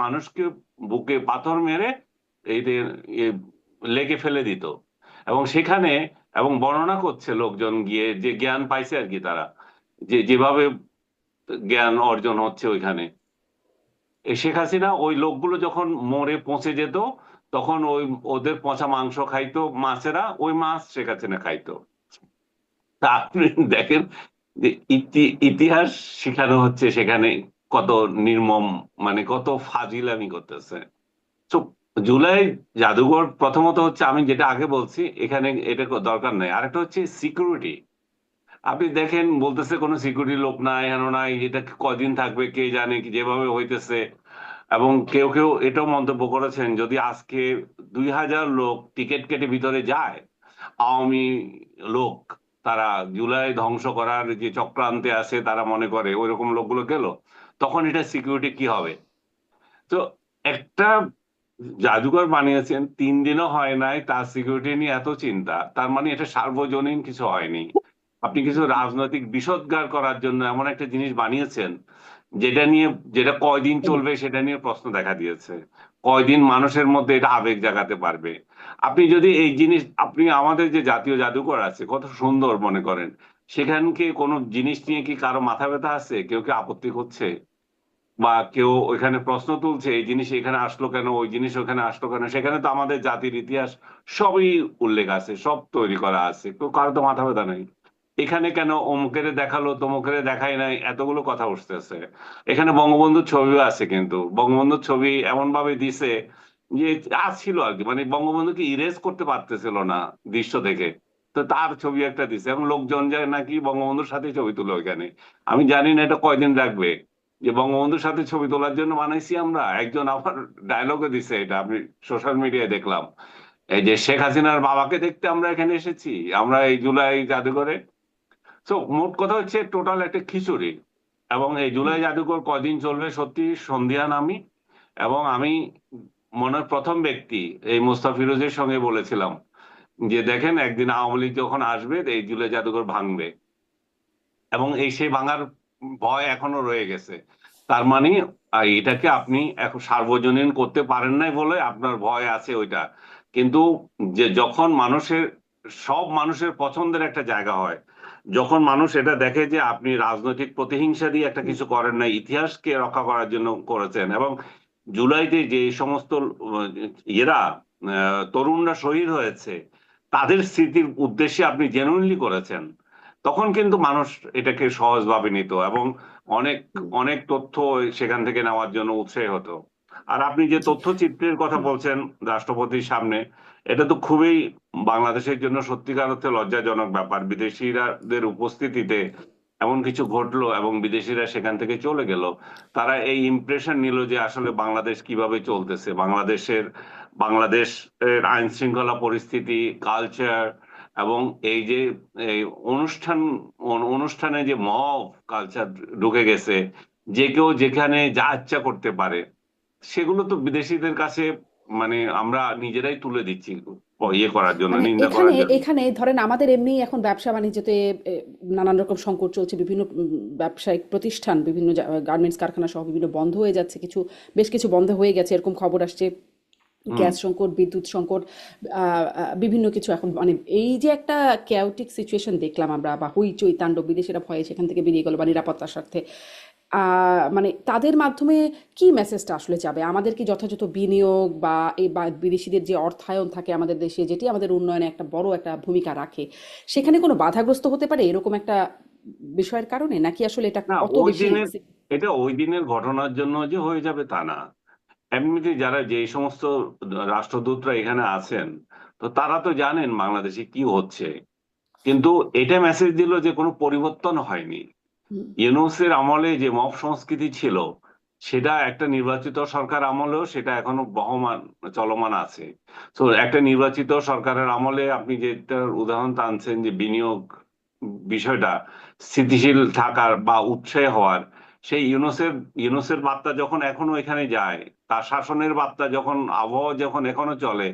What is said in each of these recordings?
মানুষকে বুকে পাথর মেরে এই লেকে ফেলে দিত। এবং সেখানে এবং বর্ণনা করছে লোকজন গিয়ে যে জ্ঞান পাইছে আর কি, তারা যেভাবে জ্ঞান অর্জন হচ্ছে ওইখানে। শেখ হাসিনা ওই লোকগুলো যখন মরে পচে যেত, তখন ওই ওদের পচা মাংস খাইতো মাছেরা, ওই মাছ শেখ হাসিনা খাইতো। তা আপনি দেখেন যে ইতিহাস শেখানো হচ্ছে সেখানে কত নির্মম, মানে কত ফাজিলামি করতেছে। তো জুলাই জাদুঘর প্রথমত হচ্ছে, আমি যেটা আগে বলছি, এখানে এটা দরকার নাই। আরেকটা হচ্ছে সিকিউরিটি। আপনি দেখেন বলতেছে কোনো সিকিউরিটি লোক নাই, হেন নাই, এটা কদিন থাকবে কে জানে, কি যেভাবে হইতেছে। এবং কেউ কেউ এটাও মন্তব্য করেছেন, যদি আজকে 2000 লোক টিকিট কেটে ভিতরে যায়, আওয়ামী লোক, তারা জুলাই ধ্বংস করার যে চক্রান্তে আছে তারা মনে করে ওইরকম লোকগুলো গেল, তখন এটা সিকিউরিটি কি হবে? তো একটা জাদুঘর বানিয়েছেন, 3 দিনও হয় নাই, তার সিকিউরিটি নিয়ে এত চিন্তা, তার মানে এটা সার্বজনীন কিছু হয়নি। আপনি কিছু রাজনৈতিক বিষোদ্গার করার জন্য এমন একটা জিনিস বানিয়েছেন, যেটা নিয়ে, যেটা কয়দিন চলবে সেটা নিয়ে প্রশ্ন দেখা দিয়েছে। কয়দিন মানুষের মধ্যে এটা আবেগ জাগাতে পারবে? আপনি যদি এই জিনিস, আপনি আমাদের যে জাতীয় জাদুঘর আছে কত সুন্দর মনে করেন, সেখানকে কোনো জিনিস নিয়ে কি কারো মাথা ব্যথা আছে? কেউ কি আপত্তি করছে? বা কেউ ওইখানে প্রশ্ন তুলছে এই জিনিস এখানে আসলো কেন, ওই জিনিস ওখানে আসলো কেন? সেখানে তো আমাদের জাতির ইতিহাস সবই উল্লেখ আছে, সব তৈরি করা আছে, তো কারো তো মাথা ব্যথা নাই। এখানে কেন অমুকের দেখালো তমুকের দেখাই নাই, এতগুলো কথা উঠতেছে। এখানে বঙ্গবন্ধুর ছবিও আছে, কিন্তু বঙ্গবন্ধুর ছবি এমন ভাবে দিছে যে ছিল আর কি, মানে বঙ্গবন্ধুকে ইরেজ করতে পারতেছিল না দৃশ্য থেকে। তো তার ছবি একটা দিছে, এবং লোকজন যায় নাকি বঙ্গবন্ধুর সাথে ছবি তুলে ওইখানে। আমি জানি না এটা কয়দিন রাখবে, যে বঙ্গবন্ধুর সাথে ছবি তোলার জন্য বানাইছি আমরা। একজন আমার ডায়লগে দিছে, এটা আমি সোশ্যাল মিডিয়ায় দেখলাম, এই যে শেখ হাসিনার বাবাকে দেখতে আমরা এখানে এসেছি, আমরা এই জুলাই জাদুঘরে। তো মোট কথা হচ্ছে টোটাল একটা খিচুড়ি। এবং এই জুলাই জাদুঘর কদিন চলবে সত্যি সন্ধিয়ান আমি। এবং আমি মনে হয় প্রথম ব্যক্তি এই মুস্তাফিরুজের সঙ্গে বলেছিলাম যে দেখেন একদিন আওয়ামী লীগ যখন আসবে এই জুলাই জাদুঘর ভাঙবে। এবং এই সেই ভাঙার ভয় এখনো রয়ে গেছে। তার মানে এটাকে আপনি এখন সার্বজনীন করতে পারেন নাই বলে আপনার ভয় আছে ওইটা। কিন্তু যে যখন মানুষের, সব মানুষের পছন্দের একটা জায়গা হয়, যখন মানুষ এটা দেখে যে আপনি রাজনৈতিক প্রতিহিংসা দিয়ে একটা কিছু করেন না, ইতিহাসকে রক্ষা করার জন্য করেছেন। এবং জুলাইতে যে সমস্ত ইয়েরা তরুণরা শহীদ হয়েছে, তাদের স্মৃতির উদ্দেশ্যে আপনি জেনুইনলি করেছেন, তখন কিন্তু মানুষ এটাকে সহজভাবে নিত, এবং অনেক অনেক তথ্য সেখান থেকে নেওয়ার জন্য উৎসাহী হতো। আর আপনি যে জি। তথ্যচিত্রের কথা বলছেন রাষ্ট্রপতির সামনে, এটা তো খুবই বাংলাদেশের জন্য সত্যিকার অর্থে লজ্জাজনক ব্যাপার। বিদেশিদের উপস্থিতিতে এমন কিছু ঘটলো এবং বিদেশিরা সেখান থেকে চলে গেল। তারা এই ইমপ্রেশন নিল যে আসলে বাংলাদেশ কিভাবে চলতেছে, বাংলাদেশের আইন শৃঙ্খলা পরিস্থিতি, কালচার, এবং এই যে এই অনুষ্ঠানে যে মব কালচার ঢুকে গেছে, যে কেউ যেখানে যা ইচ্ছা করতে পারে, সেগুলো তো বিদেশিদের কাছে মানে আমরা নিজেরাই তুলে দিচ্ছি ইয়ে করার জন্য, মানে নিন্দা এখানে করার জন্য। এখানে ধরেন আমাদের এমনি এখন ব্যবসা বাণিজ্যতে নানান রকম সংকট চলছে, বিভিন্ন ব্যবসায়িক প্রতিষ্ঠান, বিভিন্ন গার্মেন্টস কারখানা সহ বিভিন্ন বন্ধ হয়ে যাচ্ছে, কিছু বেশ কিছু বন্ধ হয়ে গেছে এরকম খবর আসছে। হুম। গ্যাস সংকট, বিদ্যুৎ সংকট, বিভিন্ন কিছু এখন মানে এই যে একটা ক্যাওটিক সিচুয়েশন দেখলাম আমরা, বা হইচই তাণ্ডব, বিদেশিরা ভয়ে সেখান থেকে বেরিয়ে গেল বা নিরাপত্তার স্বার্থে, মানে তাদের মাধ্যমে কি মেসেজটা আসলে যাবে? আমাদের কি যথাযথ বিনিয়োগ বা এই বা বিদেশিদের যে অর্থায়ন থাকে আমাদের দেশে, যেটি আমাদের উন্নয়নে একটা বড় একটা ভূমিকা রাখে, সেখানে কোনো বাধাগ্রস্ত হতে পারে এরকম একটা বিষয়ের কারণে, নাকি আসলে এটা না, অত ওই বেশি? দিনের, এটা ওই দিনের ঘটনার জন্য যে হয়ে যাবে তা না। এমনিতে যারা যে সমস্ত রাষ্ট্রদূতরা এখানে আছেন, তো তারা তো জানেন বাংলাদেশে কি হচ্ছে। কিন্তু এটা মেসেজ দিল যে কোনো পরিবর্তন হয়নি। ইউনূসের আমলে যে মব সংস্কৃতি ছিল, সেটা একটা নির্বাচিত সরকার আমলেও সেটা এখনো বহমান, চলমান আছে। তো একটা নির্বাচিত সরকারের আমলে আপনি যেটার উদাহরণ টানছেন যে বিনিয়োগ বিষয়টা, স্থিতিশীল থাকার বা উৎসাহী হওয়ার, সেই ইউনূসের বার্তা যখন এখনো এখানে যায়, তার শাসনের বার্তা যখন, আবহাওয়া যখন এখনো চলে,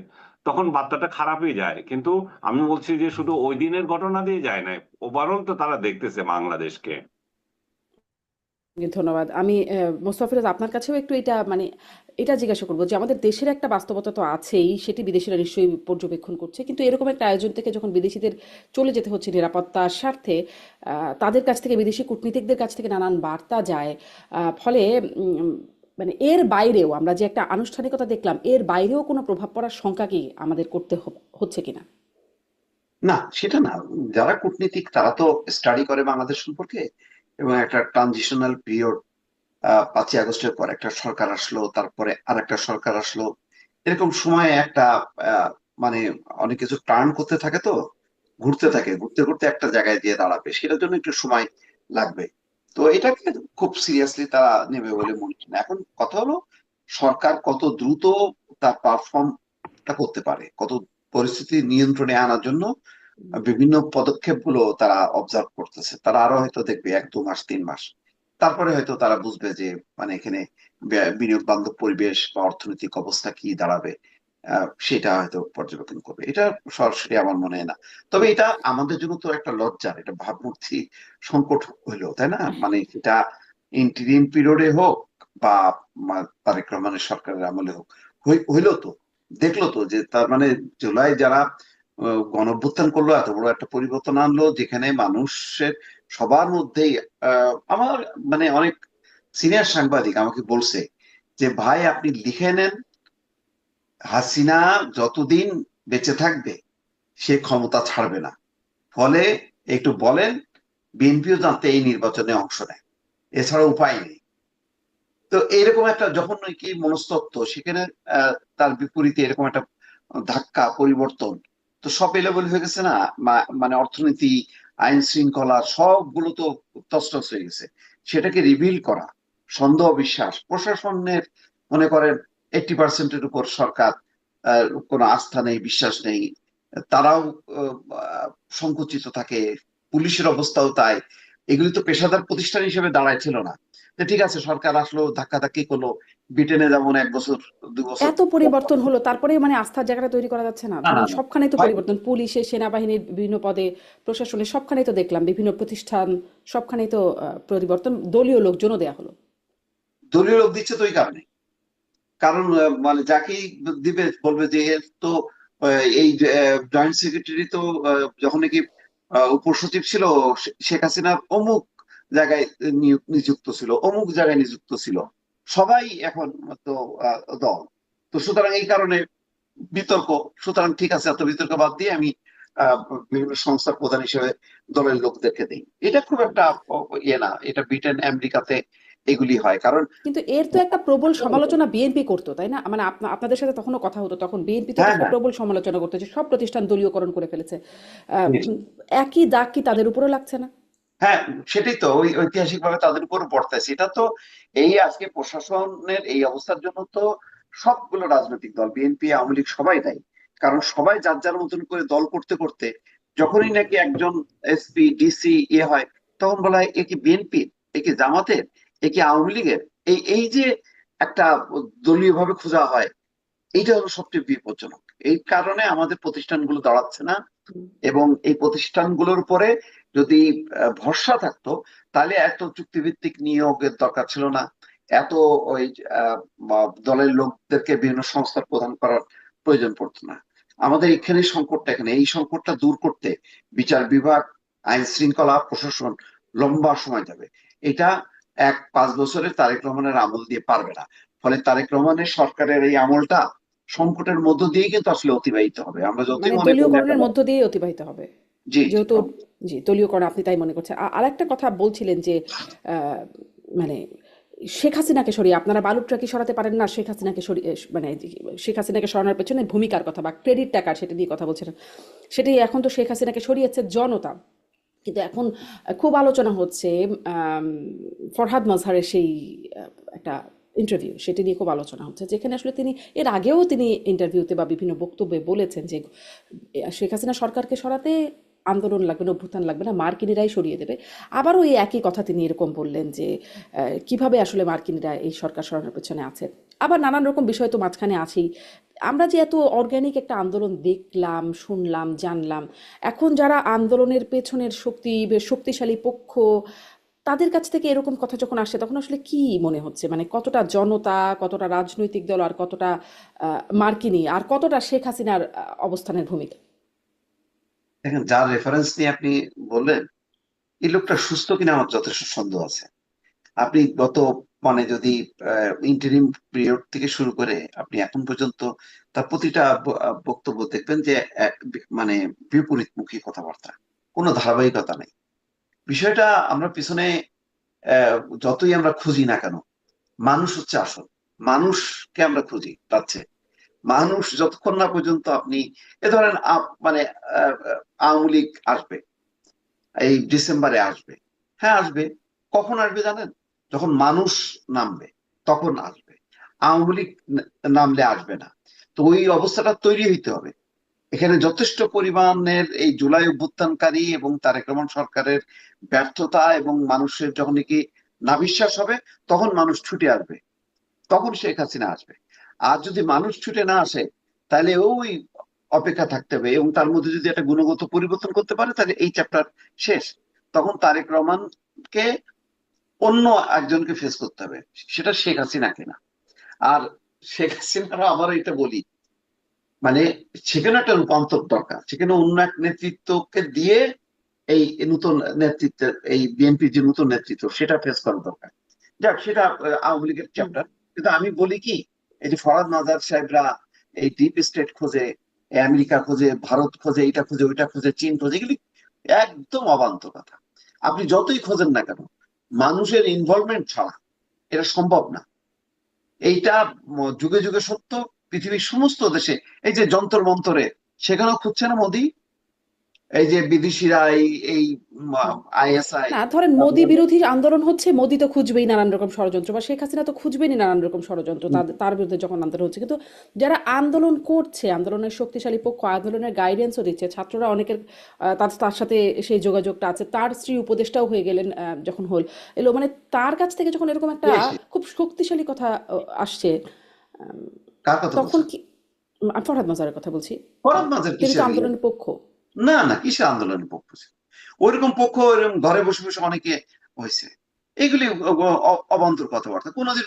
তখন বার্তাটা খারাপই যায়। কিন্তু আমি বলছি যে শুধু ওই দিনের ঘটনা দিয়ে যায় না, ওভারঅল তো তারা দেখতেছে বাংলাদেশকে। ধন্যবাদ। আমি মোস্তফা ফিরোজ, আপনার কাছেও একটু এটা মানে এটা জিজ্ঞাসা করবো যে আমাদের দেশের একটা বাস্তবতা তো আছেই, সেটি বিদেশিরা নিশ্চয়ই পর্যবেক্ষণ করছে, কিন্তু এরকম একটা আয়োজন থেকে যখন বিদেশিদের চলে যেতে হচ্ছে নিরাপত্তার স্বার্থে, তাদের কাছ থেকে, বিদেশি কূটনীতিকদের কাছ থেকে নানান বার্তা যায়। ফলে উম, মানে এর বাইরেও আমরা যে একটা আনুষ্ঠানিকতা দেখলাম, এর বাইরেও কোনো প্রভাব পড়ার শঙ্কা কি আমাদের করতে হচ্ছে কিনা? না, সেটা না। যারা কূটনীতিক তারা তো স্টাডি করে বাংলাদেশ সম্পর্কে, এবং একটা ট্রানজিশনাল পিরিয়ড, 5ই আগস্টের পর একটা সরকার আসলো, তারপরে আর একটা সরকার আসলো, এরকম সময়ে একটা আহ, মানে অনেক কিছু টার্ন করতে থাকে, তো ঘুরতে থাকে, ঘুরতে ঘুরতে একটা জায়গায় দিয়ে দাঁড়াবে, সেটার জন্য একটু সময় লাগবে। তো এটাকে খুব সিরিয়াসলি তারা নেবে বলে মনে হয় না। এখন কথা হলো সরকার কত দ্রুত তার পারফর্মটা করতে পারে, কত পরিস্থিতি নিয়ন্ত্রণে আনার জন্য বিভিন্ন পদক্ষেপ গুলো তারা অবজার্ভ করতেছে। তারা আরো হয়তো দেখবে 1-2 মাস 3 মাস, তারপরে হয়তো তারা বুঝবে যে মানে এখানে বিনিয়োগ বান্ধব পরিবেশ বা অর্থনৈতিক অবস্থা কি দাঁড়াবে, সেটা হয়তো পর্যবেক্ষণ করবে। এটা সরাসরি আমার মনে হয় না। তবে এটা আমাদের জন্য তো একটা লজ্জার, এটা ভাবমূর্তি সংকট হইলো, তাই না? মানে সেটা ইন্টারিম পিরিয়ডে হোক বা তারেক রহমানের সরকারের আমলে হোক, হইলো তো, দেখলো তো যে তার মানে জুলাই যারা গণঅভ্যুত্থান করলো, এত বড় একটা পরিবর্তন আনলো, যেখানে মানুষের সবার মধ্যেই আমার মানে অনেক সিনিয়র সাংবাদিক আমাকে বলছে যে ভাই আপনি লিখে নেন, হাসিনা যতদিন বেঁচে থাকবে সে ক্ষমতা ছাড়বে না। ফলে একটু বলেন বিএনপিও যাতে এই নির্বাচনে অংশ নেয়, এছাড়া উপায় নেই। তো এরকম একটা যখন কি মনস্তত্ত্ব, সেখানে তার বিপরীতে এরকম একটা ধাক্কা পরিবর্তন, তো সব এলোমেলো হয়ে গেছে না? মানে অর্থনীতি, আইন শৃঙ্খলা সবগুলো তো তছনছ হয়ে গেছে। সেটাকে রিভিল করা, সন্দেহ বিশ্বাস, প্রশাসনের মনে করেন 80%-এর উপর সরকার কোনো আস্থা নেই, বিশ্বাস নেই, তারাও আহ, সংকুচিত থাকে, পুলিশের অবস্থাও তাই। এগুলি তো পেশাদার প্রতিষ্ঠান হিসেবে দাঁড়াইছিল না। তো ঠিক আছে, সরকার আসলো, ধাক্কাধাক্কি করলো, ব্রিটেনে যেমন 1 বছর 2 বছর। এত পরিবর্তন হলো, তারপরে মানে আস্থার জায়গাটা তৈরি করা যাচ্ছে না? না না ধরেন না, সবখানেই তো হয়নি। পরিবর্তন, পুলিশে, সেনাবাহিনীর বিভিন্ন পদে, প্রশাসনে, সবখানেই তো দেখলাম, বিভিন্ন প্রতিষ্ঠান, সবখানেই তো পরিবর্তন, দলীয় লোকজনও দেয়া হলো। দলীয় লোক দিচ্ছে তো ওই কারণে, কারণ মানে যাকেই দিবে বলবে যে এর তো এই জয়েন্ট সেক্রেটারি তো যখন নাকি উপসচিব ছিল, শেখ হাসিনার অমুক জায়গায় নিযুক্ত ছিল, অমুক জায়গায় নিযুক্ত ছিল, সবাই এখন তো দল। তো সুতরাং এই কারণে বিতর্ক। সুতরাং ঠিক আছে, এত বিতর্ক বাদ দিয়ে আমি আহ, বিভিন্ন সংস্থার প্রধান হিসেবে দলের লোকদেরকে দিই। এটা খুব একটা ইয়ে না, এটা ব্রিটেন আমেরিকাতে এগুলি হয়। কারণ কিন্তু এর তো একটা প্রবল সমালোচনা বিএনপি করতো, তাই না? মানে আপনাদের সাথে তখনও কথা হতো, তখন বিএনপি তো হ্যাঁ একটা হ্যাঁ, প্রবল সমালোচনা করতো যে সব প্রতিষ্ঠান দলীয়করণ করে ফেলেছে। একই দাগ কি তাদের উপরও লাগছে না? হ্যাঁ, সেটাই তো ওই ঐতিহাসিক ভাবে তাদের উপর পড়তেছে। এটা তো এই আজকে প্রশাসনের এই অবস্থার জন্য তো সবগুলো রাজনৈতিক দল, বিএনপি আওয়ামী লীগ সবাই দায়ী। কারণ সবাই যার যার মতন করে দল করতে করতে যখনই নাকি একজন এসপি ডিসি হয়, তখন বলা হয় এ কি বিএনপির, এ কি জামাতের, এ কি আওয়ামী লীগের। এই এই যে একটা দলীয় ভাবে খোঁজা হয়, এইটা হলো সবচেয়ে বিপজ্জনক। এই কারণে আমাদের প্রতিষ্ঠানগুলো দাঁড়াচ্ছে না। এবং এই প্রতিষ্ঠানগুলোর উপরে যদি ভরসা থাকতো, তাহলে এত চুক্তিভিত্তিক নিয়োগের দরকার ছিল না, এত ওই দলের লোকদেরকে বিভিন্ন সংস্থার প্রদান করার প্রয়োজন পড়তো না। আমাদের এখানে সংকটটা, এখানে এই সংকটটা দূর করতে বিচার বিভাগ, আইন শৃঙ্খলা, প্রশাসন লম্বা সময় যাবে। এটা 5 বছরের তারেক রহমানের আমল দিয়ে পারবে না। ফলে তারেক রহমানের সরকারের এই আমলটা সংকটের মধ্য দিয়ে কিন্তু আসলে অতিবাহিত হবে, আমরা যতই মানে মনে করি না দলীয়করণের কেন। মধ্য দিয়ে অতিবাহিত হবে, জি জি, যেহেতু, জি, দলীয়করণ আপনি তাই মনে করছেন। আর একটা কথা বলছিলেন যে আহ, মানে শেখ হাসিনাকে সরিয়ে আপনারা বালুরটা কি সরাতে পারেন না? শেখ হাসিনাকে সরিয়ে মানে শেখ হাসিনাকে সরানোর পেছনে ভূমিকার কথা বা ক্রেডিট টাকা, সেটা নিয়ে কথা বলছিলেন। সেটাই, এখন তো শেখ হাসিনাকে সরিয়েছে জনতা, কিন্তু এখন খুব আলোচনা হচ্ছে আম, ফরহাদ মজহারের সেই একটা ইন্টারভিউ, সেটি নিয়ে খুব আলোচনা হচ্ছে, যেখানে আসলে তিনি এর আগেও তিনি ইন্টারভিউতে বা বিভিন্ন বক্তব্যে বলেছেন যে শেখ হাসিনা সরকারকে সরাতে আন্দোলন লাগবে না, অভ্যুত্থান লাগবে না, মার্কিনিরাই সরিয়ে দেবে। আবারও এই একই কথা তিনি এরকম বললেন যে কিভাবে আসলে মার্কিনিরা এই সরকার সরানোর পেছনে আছে। আবার নানান রকম বিষয় তো মাঝখানে আছেই। আমরা যে এত অর্গানিক একটা আন্দোলন দেখলাম, শুনলাম, জানলাম, এখন যারা আন্দোলনের পেছনের শক্তিশালী পক্ষ, তাদের কাছ থেকে এরকম কথা যখন আসে তখন আসলে কি মনে হচ্ছে, মানে কতটা জনতা, কতটা রাজনৈতিক দল, আর কতটা মার্কিনী, আর কতটা শেখ হাসিনার অবস্থানের ভূমিকা? দেখেন, যার রেফারেন্স নিয়ে আপনি বললেন, এই লোকটা সুস্থ কিনা আমার যথেষ্ট সন্দেহ আছে। আপনি গত মানে যদি ইন্টারিম পিরিয়ড থেকে শুরু করে আপনি এখন পর্যন্ত তার প্রতিটা বক্তব্য দেখবেন যে মানে বিপরীতমুখী কথাবার্তা, কোনো ধারাবাহিকতা নেই। বিষয়টা আমরা পিছনে যতই আমরা খুঁজি না কেন, মানুষ হচ্ছে আসল। মানুষকে আমরা খুঁজি পাচ্ছে। মানুষ যতক্ষণ না পর্যন্ত আপনি এ ধরেন মানে আওয়ামী লীগ আসবে, এই ডিসেম্বরে আসবে। হ্যাঁ আসবে। কখন আসবে জানেন? যখন মানুষ নামবে তখন আসবে। আওয়ামী লীগ নামলে আসবে না। তো ওই অবস্থাটা তৈরি হইতে হবে। এখানে যথেষ্ট পরিমাণের এই জুলাই অভ্যুত্থানকারী এবং তারেক রহমান সরকারের ব্যর্থতা এবং মানুষের যখন নাকি নাভিশ্বাস হবে, তখন মানুষ ছুটে আসবে, তখন শেখ হাসিনা আসবে। আর যদি মানুষ ছুটে না আসে, তাহলে ওই অপেক্ষা থাকতে হবে, এবং তার মধ্যে যদি একটা গুণগত পরিবর্তন করতে পারে, তাহলে এই চ্যাপ্টার শেষ। তখন তারেক রহমানকে অন্য একজনকে ফেস করতে হবে, সেটা শেখ হাসিনাকে না। আর শেখ হাসিনার আবার এটা বলি, মানে সেখানে একটা রূপান্তর দরকার, সেখানে অন্য এক নেতৃত্বকে দিয়ে এই নতুন নেতৃত্বের, এই বিএনপির যে নতুন নেতৃত্ব, সেটা ফেস করা দরকার। যাক, সেটা আওয়ামী লীগের হুম। চ্যাপ্টার। কিন্তু আমি বলি কি, এই যে ফরহাদ মাজার সাহেবরা এই ডিপ স্টেট খোঁজে, আমেরিকা খোঁজে, ভারত খোঁজে, এটা খোঁজে, ওইটা খোঁজে, চীন খোঁজে, এগুলি একদম অবান্তর কথা। আপনি যতই খোঁজেন না কেন, মানুষের ইনভলভমেন্ট ছাড়া এটা সম্ভব না। এইটা যুগে যুগে সত্য। পৃথিবীর সমস্ত দেশে, এই যে যন্তর মন্তরে, সেখানেও খুঁজছে না মোদি। এই যে বিদেশিরা এই এই আইএসআই, না, ধরেন মোদি বিরোধী আন্দোলন হচ্ছে, মোদি তো খুঁজবেই নানান রকম ষড়যন্ত্র, বা শেখ হাসিনা তো খুঁজবেনই নানান রকম ষড়যন্ত্র তার বিরুদ্ধে যখন আন্দোলন হচ্ছে। কিন্তু যারা আন্দোলন করছে, আন্দোলনের শক্তিশালী পক্ষ, আন্দোলনের গাইডেন্সও দিচ্ছে, ছাত্ররা অনেকের তার সাথে সেই যোগাযোগটা আছে, তার স্ত্রী উপদেষ্টাও হয়ে গেলেন যখন এলো, মানে তার কাছ থেকে যখন এরকম একটা খুব শক্তিশালী কথা আসছে, আম, কার কথা তখন বলছেন? কি, আমি ফরহাদ মাজারের কথা বলছি, ফরহাদ মাজার তিনি তো কিসের ইয়ে? আন্দোলনের পক্ষ। না না, কিসের আন্দোলনের পক্ষ ছিল? ওইরকম পক্ষ ওইরকম ঘরে বসে বসে অনেকে হয়েছে। এগুলি অবান্তর কথাবার্তা। কোনোদিন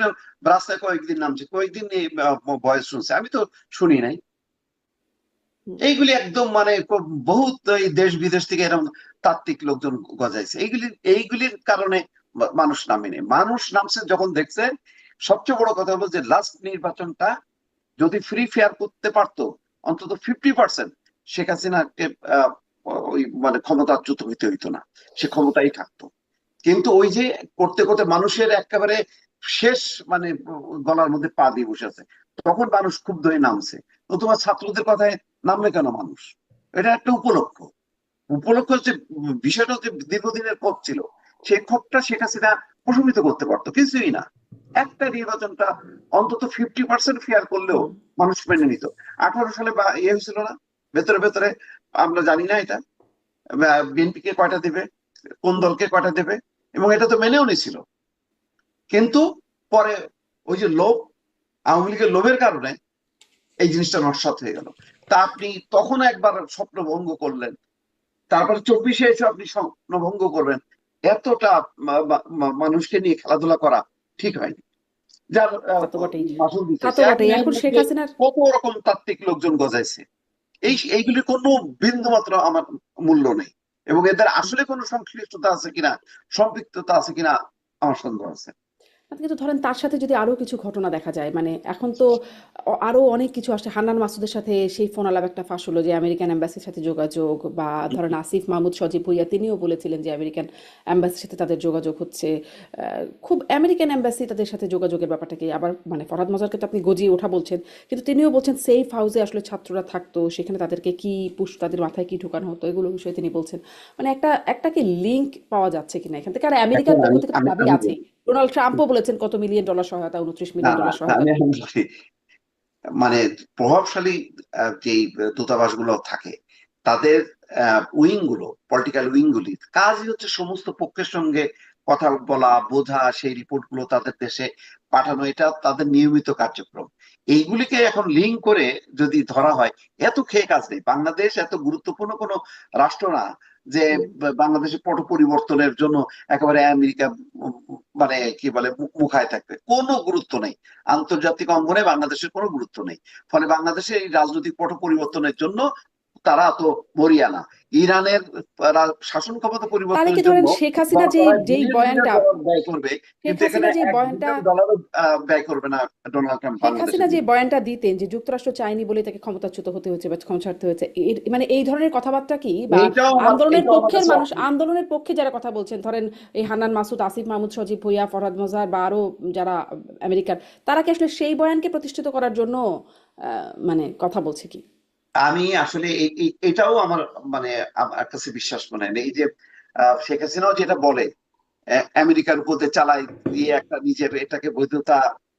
রাস্তায় কয়েকদিন নামছে, কয়েকদিন ভয়েস শুনছে, আমি তো শুনি নাই। হুম। এইগুলি একদম মানে বহুত এই দেশ বিদেশ থেকে এরকম তাত্ত্বিক লোকজন গজাইছে। এইগুলির কারণে মানুষ নামেনি। মানুষ নামছে যখন দেখছে, সবচেয়ে বড় কথা হলো যে লাস্ট নির্বাচনটা যদি ফ্রি ফেয়ার করতে পারতো, অন্তত 50% শেখ হাসিনাকে ওই মানে ক্ষমতাচ্যুত হইতে হইতো না, সে ক্ষমতাই থাকতো। কিন্তু ওই যে করতে করতে মানুষের একেবারে শেষ মানে গলার মধ্যে পা দিয়ে বসে আছে, তখন মানুষ ক্ষুব্ধ হয়ে নামছে। তো তোমার ছাত্রদের কথায় নামলে কেন মানুষ? এটা একটা উপলক্ষ। উপলক্ষ হচ্ছে বিষয়টা হচ্ছে দীর্ঘদিনের ক্ষোভ ছিল, সেই ক্ষোভটা শেখ হাসিনা প্রশমিত করতে পারতো, কিছুই না। একটা নির্বাচনটা অন্তত 50% ফেয়ার করলেও হুম। মানুষ মেনে নিত। 18 সালে বা ইয়ে হয়েছিল না, ভেতরে ভেতরে, আমরা জানি না এটা বিএনপি কে কয়টা দেবে, কোন দলকে কয়টা দেবে, এবং এটা তো মেনেও নিছিল। কিন্তু পরে ওই যে লোভ, আওয়ামী লীগের লোভের কারণে এই জিনিসটা নস্যাৎ হয়ে গেল। তা আপনি তখন একবার স্বপ্ন ভঙ্গ করলেন, তারপরে 24-এ এসে আপনি স্বপ্নভঙ্গ করবেন। এতটা মানুষকে নিয়ে খেলাধুলা করা ঠিক হয়নি। যার তা তো বটেই, মাসুল তা দিতেছে তো এক বটেই। মেয়ের এখন শেখ মধ্যে হাসিনার কত রকম তাত্ত্বিক লোকজন গজাইছে। এইগুলির কোনো বিন্দু মাত্র আমার মূল্য নেই, এবং এদের আসলে কোনো সংশ্লিষ্টতা আছে কিনা, সম্পৃক্ততা আছে কিনা, আমার সন্দেহ আছে। কিন্তু ধরেন তার সাথে যদি আরো কিছু ঘটনা দেখা যায়, মানে এখন তো আরো অনেক কিছু আসছে। হান্নান মাসুদের সাথে সেই ফোন আলাপ একটা ফাঁস হলো যে আমেরিকান এম্বাসির সাথে যোগাযোগ, বা ধরেন আসিফ মাহমুদ সজীব ভুইয়া তিনিও বলেছিলেন যে আমেরিকান এম্বাসির সাথে তাদের যোগাযোগ হচ্ছে। খুব আমেরিকান এম্বাসি তাদের সাথে যোগাযোগের ব্যাপারটাকে আবার, মানে ফরহাদ মজারকে তো আপনি গজিয়ে ওঠা বলছেন, কিন্তু তিনিও বলছেন সেফ হাউসে আসলে ছাত্ররা থাকতো, সেখানে তাদেরকে কি তাদের মাথায় কি ঢোকানো হতো, এগুলো বিষয়ে তিনি বলছেন। মানে একটা কি লিঙ্ক পাওয়া যাচ্ছে কিনা এখান থেকে? আর এখন আমেরিকার পক্ষ আমি থেকে তো আমি দাবি আমি আছে, বলি, ডোনাল্ড ট্রাম্পও বলেছেন কত $1 মিলিয়ন সহায়তা, $29 না মিলিয়ন না, সহায়তা আমি দেবেন। এখন বলি, মানে প্রভাবশালী যে দূতাবাস গুলো থাকে, তাদের উইং গুলো, পলিটিক্যাল উইং গুলি কাজই হচ্ছে সমস্ত পক্ষের সঙ্গে কথা বলা, বোঝা, সেই রিপোর্ট গুলো তাদের দেশে পাঠানো, এটা তাদের নিয়মিত কার্যক্রম। এইগুলিকে এখন লিঙ্ক করে যদি ধরা হয়, এত খেয়ে কাজ নেই। বাংলাদেশ এত গুরুত্বপূর্ণ কোনো রাষ্ট্র না যে বাংলাদেশের পট পরিবর্তনের জন্য একেবারে আমেরিকা মানে কি বলে মুখায় থাকবে। কোনো গুরুত্ব নেই, আন্তর্জাতিক অঙ্গনে বাংলাদেশের কোনো গুরুত্ব নেই। ফলে বাংলাদেশের এই রাজনৈতিক পট পরিবর্তনের জন্য তারা তো মরিয়া না। ইরানের শাসন ক্ষমতা তাহলে পরিবর্তনের কি জন্য ধরেন শেখ হাসিনা বড় যেই বিলিয়ন বিলিয়ন বয়ানটা ডলার ব্যয় করবে, শেখ কিন্তু এখানে হাসিনা যে $1 বয়ানটা বিলিয়ন ব্যয় করবে না ডোনাল্ড ট্রাম্প শেখ হাসিনা বাংলাদেশের যে জন্য। বয়ানটা দিতেন যে যুক্তরাষ্ট্র চায়নি বলে তাকে ক্ষমতাচ্যুত হতে হয়েছে বা ক্ষমতা ছাড়তে হয়েছে, মানে এই ধরনের কথাবার্তা কি, বা এইটাও আমার কাছে আন্দোলনের পক্ষে যারা কথা বলছেন, ধরেন এই হান্নান মাসুদ, আসিফ মাহমুদ সজীব ভুঁইয়া, ফরহাদ মজহার বা আরো যারা আমেরিকার, তারা কি আসলে সেই বয়ানকে প্রতিষ্ঠিত করার জন্য মানে কথা বলছে কি? আমি আসলে এটাও আমার মানে আমার কাছে বিশ্বাস মনে হয় না। এই যে শেখ হাসিনাও যেটা বলে আমেরিকার উপর দিয়ে চালায় দিয়ে একটা নিজের এটাকে বৈধতা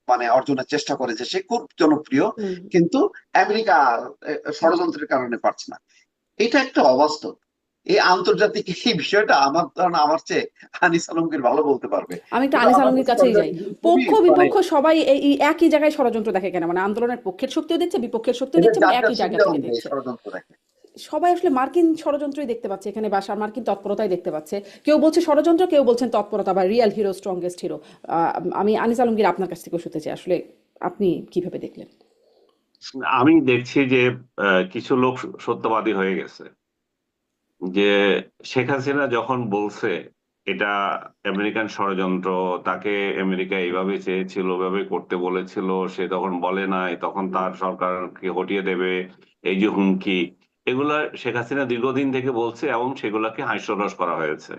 মানে অর্জনের চেষ্টা করে যে সে খুব জনপ্রিয়, হুম। কিন্তু আমেরিকা ষড়যন্ত্রের কারণে পারছে না। এটা একটা অবাস্তব। এই আন্তর্জাতিক এই বিষয়টা আমার ধারণা আমার চেয়ে আনিস আলমগীর ভালো বলতে পারবে। আমি একটু এটা আনিস আমার আলমগীর কাছে কাছেই যাই। খুবই পক্ষ মানে বিপক্ষ সবাই এই একই জায়গায় ষড়যন্ত্র দেখে কেন? মানে আন্দোলনের পক্ষের শক্তিও দেখছে, বিপক্ষের শক্তিও এটা দেখছে, এবং যার যার একই জায়গা সুবিধা থেকে অনুযায়ী দেখছে। ষড়যন্ত্র দেখে। সবাই আসলে মার্কিন ষড়যন্ত্রই দেখতে পাচ্ছে এখানে, বা মার্কিন তৎপরতাই দেখতে পাচ্ছে। কেউ বলছে ষড়যন্ত্র, কেউ বলছেন তৎপরতা বা রিয়েল হিরো, স্ট্রংগেস্ট হিরো। আমি আনিস আলমগীর আপনার কাছ থেকে শুনতে চাই, আসলে আপনি কিভাবে দেখলেন? আমি দেখছি যে কিছু লোক সত্যবাদী হয়ে গেছে। যে শেখ হাসিনা যখন বলছে এটা আমেরিকান ষড়যন্ত্র, তাকে আমেরিকা এইভাবে চেয়েছিল, ওইভাবে করতে বলেছিল, সে তখন বলে নাই, তখন তার সরকারকে হটিয়ে দেবে, এই যে হুমকি, এগুলা শেখ হাসিনা দীর্ঘদিন থেকে বলছে এবং সেগুলাকে হাস্যরস করা হয়েছে,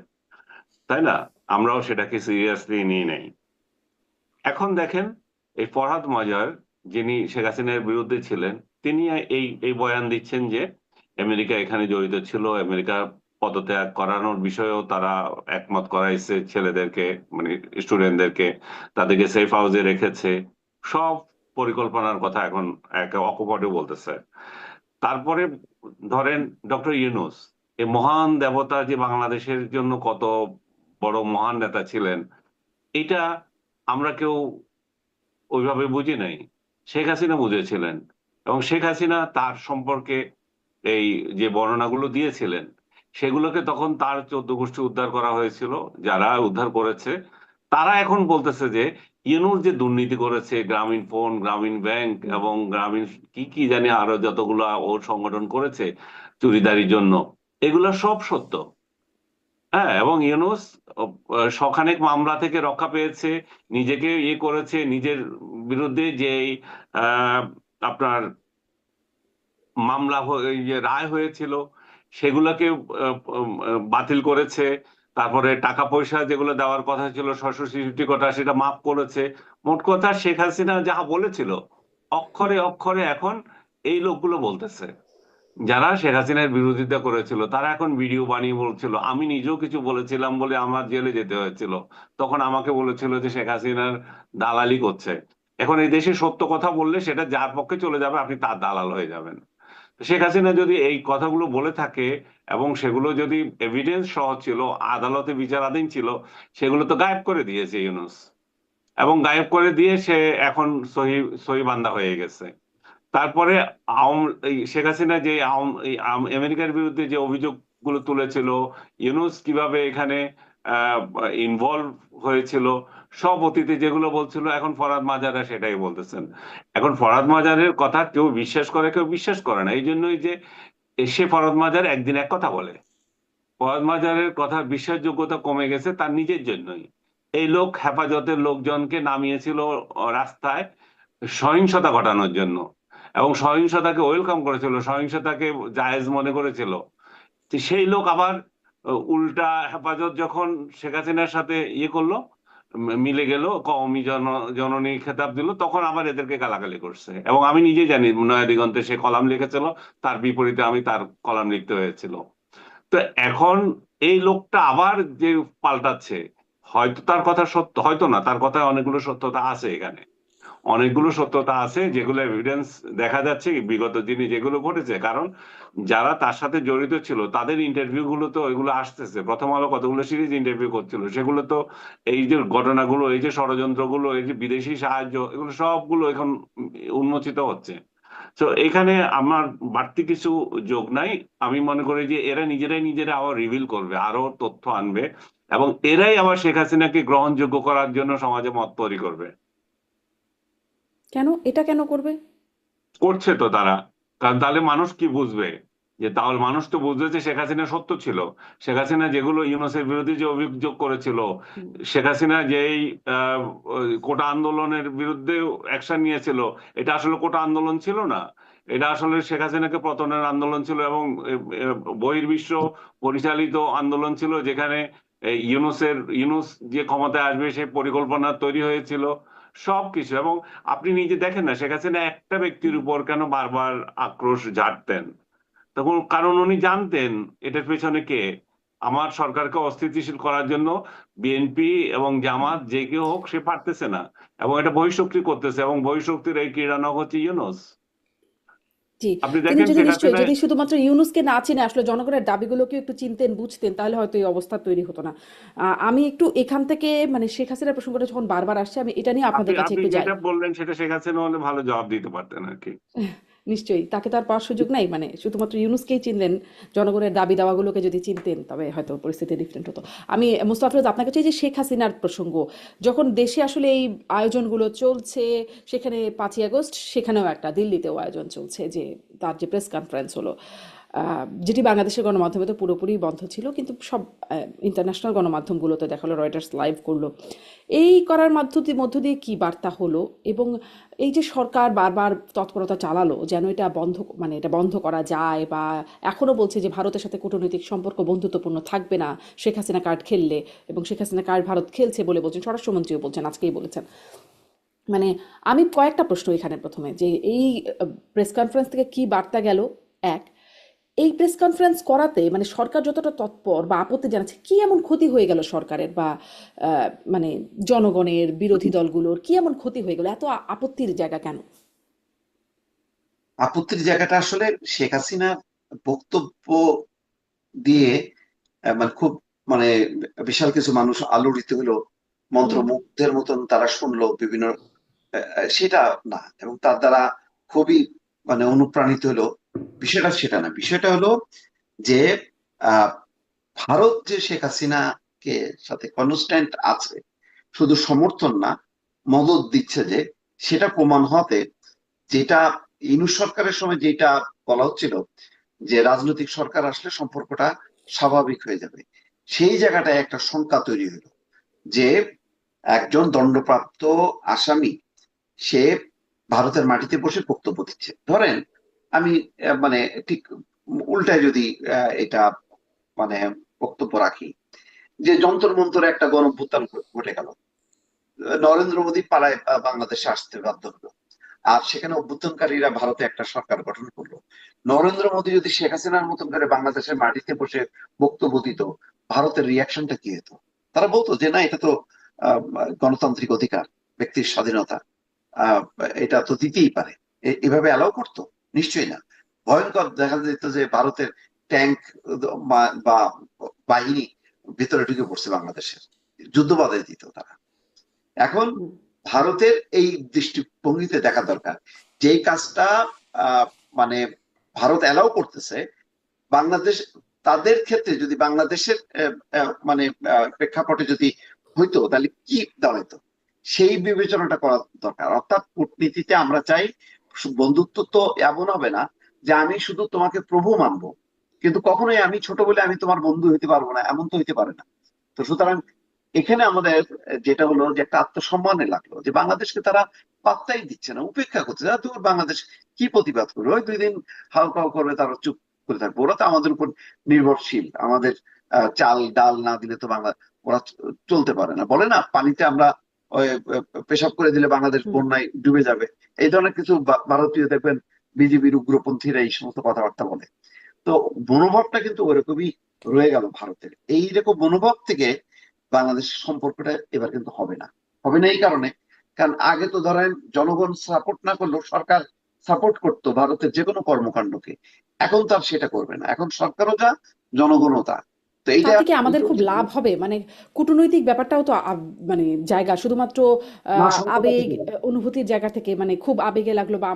তাই না? আমরাও সেটাকে সিরিয়াসলি নিয়ে নেই। এখন দেখেন এই ফরহাদ মজার, যিনি শেখ হাসিনার বিরুদ্ধে ছিলেন, তিনি এই এই বয়ান দিচ্ছেন যে আমেরিকা এখানে জড়িত ছিল, আমেরিকা পদত্যাগ করানোর বিষয়েও তারা একমত করাইছে ছেলেদেরকে, মানে স্টুডেন্টদেরকে, তাদেরকে সেফ হাউসে রেখেছে, সব পরিকল্পনার কথা এখন একে অকপটে বলতেছে। তারপরে ধরেন ডক্টর ইউনূস, এই মহান দেবতা যে বাংলাদেশের জন্য কত বড় মহান নেতা ছিলেন, এটা আমরা কেউ ওইভাবে বুঝি নাই। শেখ হাসিনা বুঝেছিলেন, এবং শেখ হাসিনা তার সম্পর্কে এই যে বর্ণনাগুলো দিয়েছিলেন, সেগুলোকে তখন তার 14 গোষ্ঠী উদ্ধার করা হয়েছিল। যারা উদ্ধার করেছে তারা এখন বলতেছে যে ইউনূস যে দুর্নীতি করেছে, গ্রামীণ ফোন, গ্রামীণ ব্যাংক এবং গ্রামীণ কি কি জানি আরো যতগুলো ওর সংগঠন করেছে চুরিদারির জন্য, এগুলা সব সত্য। হ্যাঁ, এবং ইউনূস শখানেক মামলা থেকে রক্ষা পেয়েছে, নিজেকে ইয়ে করেছে, নিজের বিরুদ্ধে যে আহ, আপনার মামলা ইয়ে রায় হয়েছিল সেগুলোকে বাতিল করেছে। তারপরে টাকা পয়সা যেগুলো দেওয়ার কথা ছিল 666 কোটি, সেটা মাফ করেছে। মোট কথা শেখ হাসিনা যাহা বলেছিল অক্ষরে অক্ষরে এখন এই লোকগুলো বলতেছে, যারা শেখ হাসিনার বিরোধিতা করেছিল, তারা এখন ভিডিও বানিয়ে বলছিল, আমি নিজেও কিছু বলেছিলাম বলে আমার জেলে যেতে হয়েছিল, তখন আমাকে বলেছিল যে শেখ হাসিনার দালালি করছে। এখন এই দেশে সত্য কথা বললে সেটা যার পক্ষে চলে যাবে, আপনি তার দালাল হয়ে যাবেন। শেখ হাসিনা যদি এই কথাগুলো বলে থাকে এবং সেগুলো যদি এভিডেন্স সহ ছিল, আদালতে বিচারাধীন ছিল, সেগুলো তো গায়েব করে দিয়েছে ইউনূস, এবং গায়েব করে দিয়ে সে এখন সহি সহি বান্দা হয়ে গেছে। তারপরে এই শেখ হাসিনা যে আমেরিকার বিরুদ্ধে যে অভিযোগগুলো তুলেছিল, ইউনূস কিভাবে এখানে ইনভলভ হয়েছিল, সব অতীতে যেগুলো বলছিল, এখন ফরহাদ মাজারা সেটাই বলতেছেন। এখন ফরহাদ মাজারের কথা কেউ বিশ্বাস করে, কেউ বিশ্বাস করে না। এই জন্যই যে সে ফরহাদ মাজার একদিন এক কথা বলে, ফরহাদ মাজারের কথার বিশ্বাসযোগ্যতা কমে গেছে তার নিজের জন্যই। এই লোক হেফাজতের লোকজনকে নামিয়েছিল রাস্তায় সহিংসতা ঘটানোর জন্য, এবং সহিংসতাকে ওয়েলকাম করেছিল, সহিংসতাকে জায়েজ মনে করেছিল। তো সেই লোক আবার উল্টা হেফাজত যখন শেখ হাসিনার সাথে ইয়ে করলো, মিলে গেল, কওমি জননী খেতাব দিল, তখন আবার এদেরকে গালাগালি করছে। এবং আমি নিজে জানি নয়া দিগন্তে সে কলাম লিখেছিল, তার বিপরীতে আমি তার কলাম লিখতে হয়েছিল। তো এখন এই লোকটা আবার যে পাল্টাচ্ছে, হয়তো তার কথা সত্য, হয়তো না, তার কথায় অনেকগুলো সত্যতা আছে এখানে। অনেকগুলো সত্যতা আছে যেগুলো এভিডেন্স দেখা যাচ্ছে বিগত দিনে যেগুলো ঘটেছে, কারণ যারা তার সাথে জড়িত ছিল তাদের ইন্টারভিউ গুলো তো এগুলো আসতেছে। প্রথম আলো কতগুলো সিরিজ ইন্টারভিউ করছিল, সেগুলো তো এই যে ঘটনাগুলো, এই যে ষড়যন্ত্রগুলো, এই যে বিদেশি সাহায্য, এগুলো সবগুলো এখন উন্মোচিত হচ্ছে। তো এখানে আমার বাড়তি কিছু যোগ নাই। আমি মনে করি যে এরা নিজেরা আবার রিভিল করবে, আরো তথ্য আনবে, এবং এরাই আবার শেখ হাসিনাকে গ্রহণযোগ্য করার জন্য সমাজে মত তৈরি করবে। কেন এটা কেন করবে? করছে তো তারা। কারণ তাহলে মানুষ কি বুঝবে? যে তাহলে মানুষ তো বুঝবে যে শেখ হাসিনা সত্য ছিল। শেখ হাসিনা যেগুলো ইউনূসের বিরুদ্ধে যে অভিযোগ করেছিল, হুম। শেখ হাসিনা যেই ওই কোটা আন্দোলনের বিরুদ্ধে অ্যাকশন নিয়েছিল, এটা আসলে কোটা আন্দোলন ছিল না। এটা আসলে শেখ হাসিনাকে পতনের আন্দোলন ছিল, এবং বহির্বিশ্ব পরিচালিত আন্দোলন ছিল, যেখানে ইউনূস যে ক্ষমতায় আসবে সে পরিকল্পনা তৈরি হয়েছিল সবকিছু। এবং আপনি নিজে দেখেন না, শেখ হাসিনা একটা ব্যক্তির উপর কেন বারবার আক্রোশ ঝাড়তেন? তখন কারণ উনি জানতেন এটার পেছনে কে। আমার সরকারকে অস্থিতিশীল করার জন্য বিএনপি এবং জামাত যে কেউ হোক সে পারতেছে না, এবং এটা বহিঃশক্তি করতেছে, এবং বহিঃশক্তির এই ক্রীড়ানক হচ্ছে ইউনূস। জি, আপনি তিনি দেখেন যদি শেখ নিশ্চয়ই হাসিনা। যদি শুধুমাত্র ইউনূসকে না চিনে আসলে জনগণের দাবিগুলোকে একটু চিনতেন বুঝতেন তাহলে হয়তো এই অবস্থা তৈরি হতো না। আমি একটু এখান থেকে মানে শেখ হাসিনার প্রসঙ্গটা যখন বারবার আসছে আমি এটা নিয়ে আপনি আপনাদের কাছে আপনি একটু যাই। যেটা বললেন সেটা শেখ হাসিনা হলে ভালো জবাব দিতে পারতেন আর কি। নিশ্চয়ই তাকে তো আর পাওয়ার সুযোগ নাই, মানে শুধুমাত্র ইউনূসকেই চিনলেন, জনগণের দাবি দাওয়াগুলোকে যদি চিনতেন তবে হয়তো পরিস্থিতি ডিফারেন্ট হতো। আমি মোস্তাফিজ আপনার কাছে এই যে শেখ হাসিনার প্রসঙ্গ, যখন দেশে আসলে এই আয়োজনগুলো চলছে, সেখানে 5ই আগস্ট সেখানেও একটা দিল্লিতেও আয়োজন চলছে, যে তার যে প্রেস কনফারেন্স হলো, যেটি বাংলাদেশের গণমাধ্যমে তো পুরোপুরি বন্ধ ছিল, কিন্তু সব ইন্টারন্যাশনাল গণমাধ্যমগুলোতে দেখালো, রয়টার্স লাইভ করলো। এই করার মধ্য দিয়ে কি বার্তা হলো, এবং এই যে সরকার বারবার তৎপরতা চালালো যেন এটা বন্ধ, মানে এটা বন্ধ করা যায়, বা এখনো বলছে যে ভারতের সাথে কূটনৈতিক সম্পর্ক বন্ধুত্বপূর্ণ থাকবে না শেখ হাসিনা কার্ড খেললে, এবং শেখ হাসিনা কার্ড ভারত খেলছে বলে বলছেন, স্বরাষ্ট্রমন্ত্রীও বলছেন, আজকেই বলেছেন। মানে আমি কয়েকটা প্রশ্ন এখানে, প্রথমে যে এই প্রেস কনফারেন্স থেকে কি বার্তা গেল, এক, এই প্রেস কনফারেন্স করাতে মানে সরকার যতটা তৎপর বা আপত্তি জানাচ্ছে, কি এমন ক্ষতি হয়ে গেল সরকারের, বা মানে জনগণের, বিরোধী দলগুলোর কি এমন ক্ষতি হয়ে গেল, এত আপত্তির জায়গা কেন? আপত্তির জায়গাটা আসলে শেখ হাসিনার বক্তব্য দিয়ে মানে খুব মানে বিশাল কিছু মানুষ আলোড়িত হলো, হুম। মন্ত্রমুগ্ধের মতন তারা শুনলো বিভিন্ন সেটা না, এবং তার দ্বারা খুবই মানে অনুপ্রাণিত হলো। বিষয়টা সেটা না, বিষয়টা হলো যে আহ ভারত যে শেখ হাসিনাকে সাথে কনস্ট্যান্ট আছে, শুধু সমর্থন না, মদত দিচ্ছে, যে সেটা প্রমাণ হতে, যেটা ইউনূস সরকারের সময় যেটা বলা হচ্ছিল যে রাজনৈতিক সরকার আসলে সম্পর্কটা স্বাভাবিক হয়ে যাবে, সেই জায়গাটায় একটা শঙ্কা তৈরি হলো যে একজন দণ্ডপ্রাপ্ত আসামি সে ভারতের মাটিতে বসে বক্তব্য দিচ্ছে। ধরেন আমি মানে ঠিক উল্টায় যদি এটা মানে বক্তব্য রাখি, যে যন্তর মন্তরে একটা গণঅভ্যুত্থান ঘটে গেল, নরেন্দ্র মোদী পালায় বাংলাদেশে আসতে বাধ্য হলো, আর সেখানে অভ্যুত্থানকারীরা ভারতে একটা সরকার গঠন করলো। নরেন্দ্র মোদী যদি শেখ হাসিনার মতন করে বাংলাদেশের মাটিতে বসে বক্তব্য দিত, ভারতের রিয়াকশনটা কি হতো? তারা বলতো যে না, এটা তো আহ, গণতান্ত্রিক অধিকার, ব্যক্তির স্বাধীনতা, আহ, এটা তো দিতেই পারে। এভাবে অ্যালাউ করতো? নিশ্চয়ই না। ভয়ঙ্কর দেখা যেত যে ভারতের ট্যাঙ্ক বা বাহিনী ভিতরে ঢুকে পড়ছে বাংলাদেশের, যুদ্ধ বাধাই দিত তারা। এখন হুম। ভারতের এই দৃষ্টিভঙ্গিতে দেখা দরকার, যেই কাজটা আহ, মানে ভারত অ্যালাউ করতেছে, বাংলাদেশ তাদের ক্ষেত্রে যদি বাংলাদেশের মানে প্রেক্ষাপটে যদি হইতো তাহলে কি দাঁড়াইতো, সেই বিবেচনাটা করা দরকার। অর্থাৎ কূটনীতিতে আমরা চাই বন্ধুত্ব তো এমন হবে না যে আমি শুধু তোমাকে প্রভু মানবো, কিন্তু কখনোই আমি ছোট বলে আমি তোমার বন্ধু হইতে পারবো না, এমন তো হইতে পারে না। তো সুতরাং এখানে আমাদের যেটা হলো যে একটা আত্মসম্মানে লাগলো যে বাংলাদেশকে তারা পাত্তাই দিচ্ছে না, উপেক্ষা করছে, যারা তোমার বাংলাদেশ কি প্রতিবাদ করবে, ওই 2 দিন হালকাও করবে, তারা চুপ করে থাকবে। ওরা তো আমাদের উপর নির্ভরশীল, আমাদের চাল ডাল না দিলে তো ওরা চলতে পারে না। বলে না, পানিতে আমরা ওই পেশাব করে দিলে বাংলাদেশ হুম। বন্যায় ডুবে যাবে, এই ধরনের কিছু ভারতীয় দেখবেন বিজেপির উগ্রপন্থীরা এই সমস্ত কথাবার্তা বলে। তো মনোভাবটা কিন্তু ওরকমই রয়ে গেল ভারতের। এইরকম মনোভাব থেকে বাংলাদেশের সম্পর্কটা এবার কিন্তু হবে না, হবে না এই কারণে, কারণ আগে তো ধরেন জনগণ সাপোর্ট না করলেও সরকার সাপোর্ট করতো ভারতের যে কোনো কর্মকাণ্ডকে। এখন তো আর সেটা করবে না, এখন সরকারও যা, জনগণও তা। তো এইটা তাতে কি আমাদের খুব লাভ হবে? মানে কূটনৈতিক ব্যাপারটাও তো মানে জায়গা শুধুমাত্র না, সংকট আছে আবেগ কিনা? অনুভূতির জায়গা থেকে, মানে খুব আবেগে লাগলো বা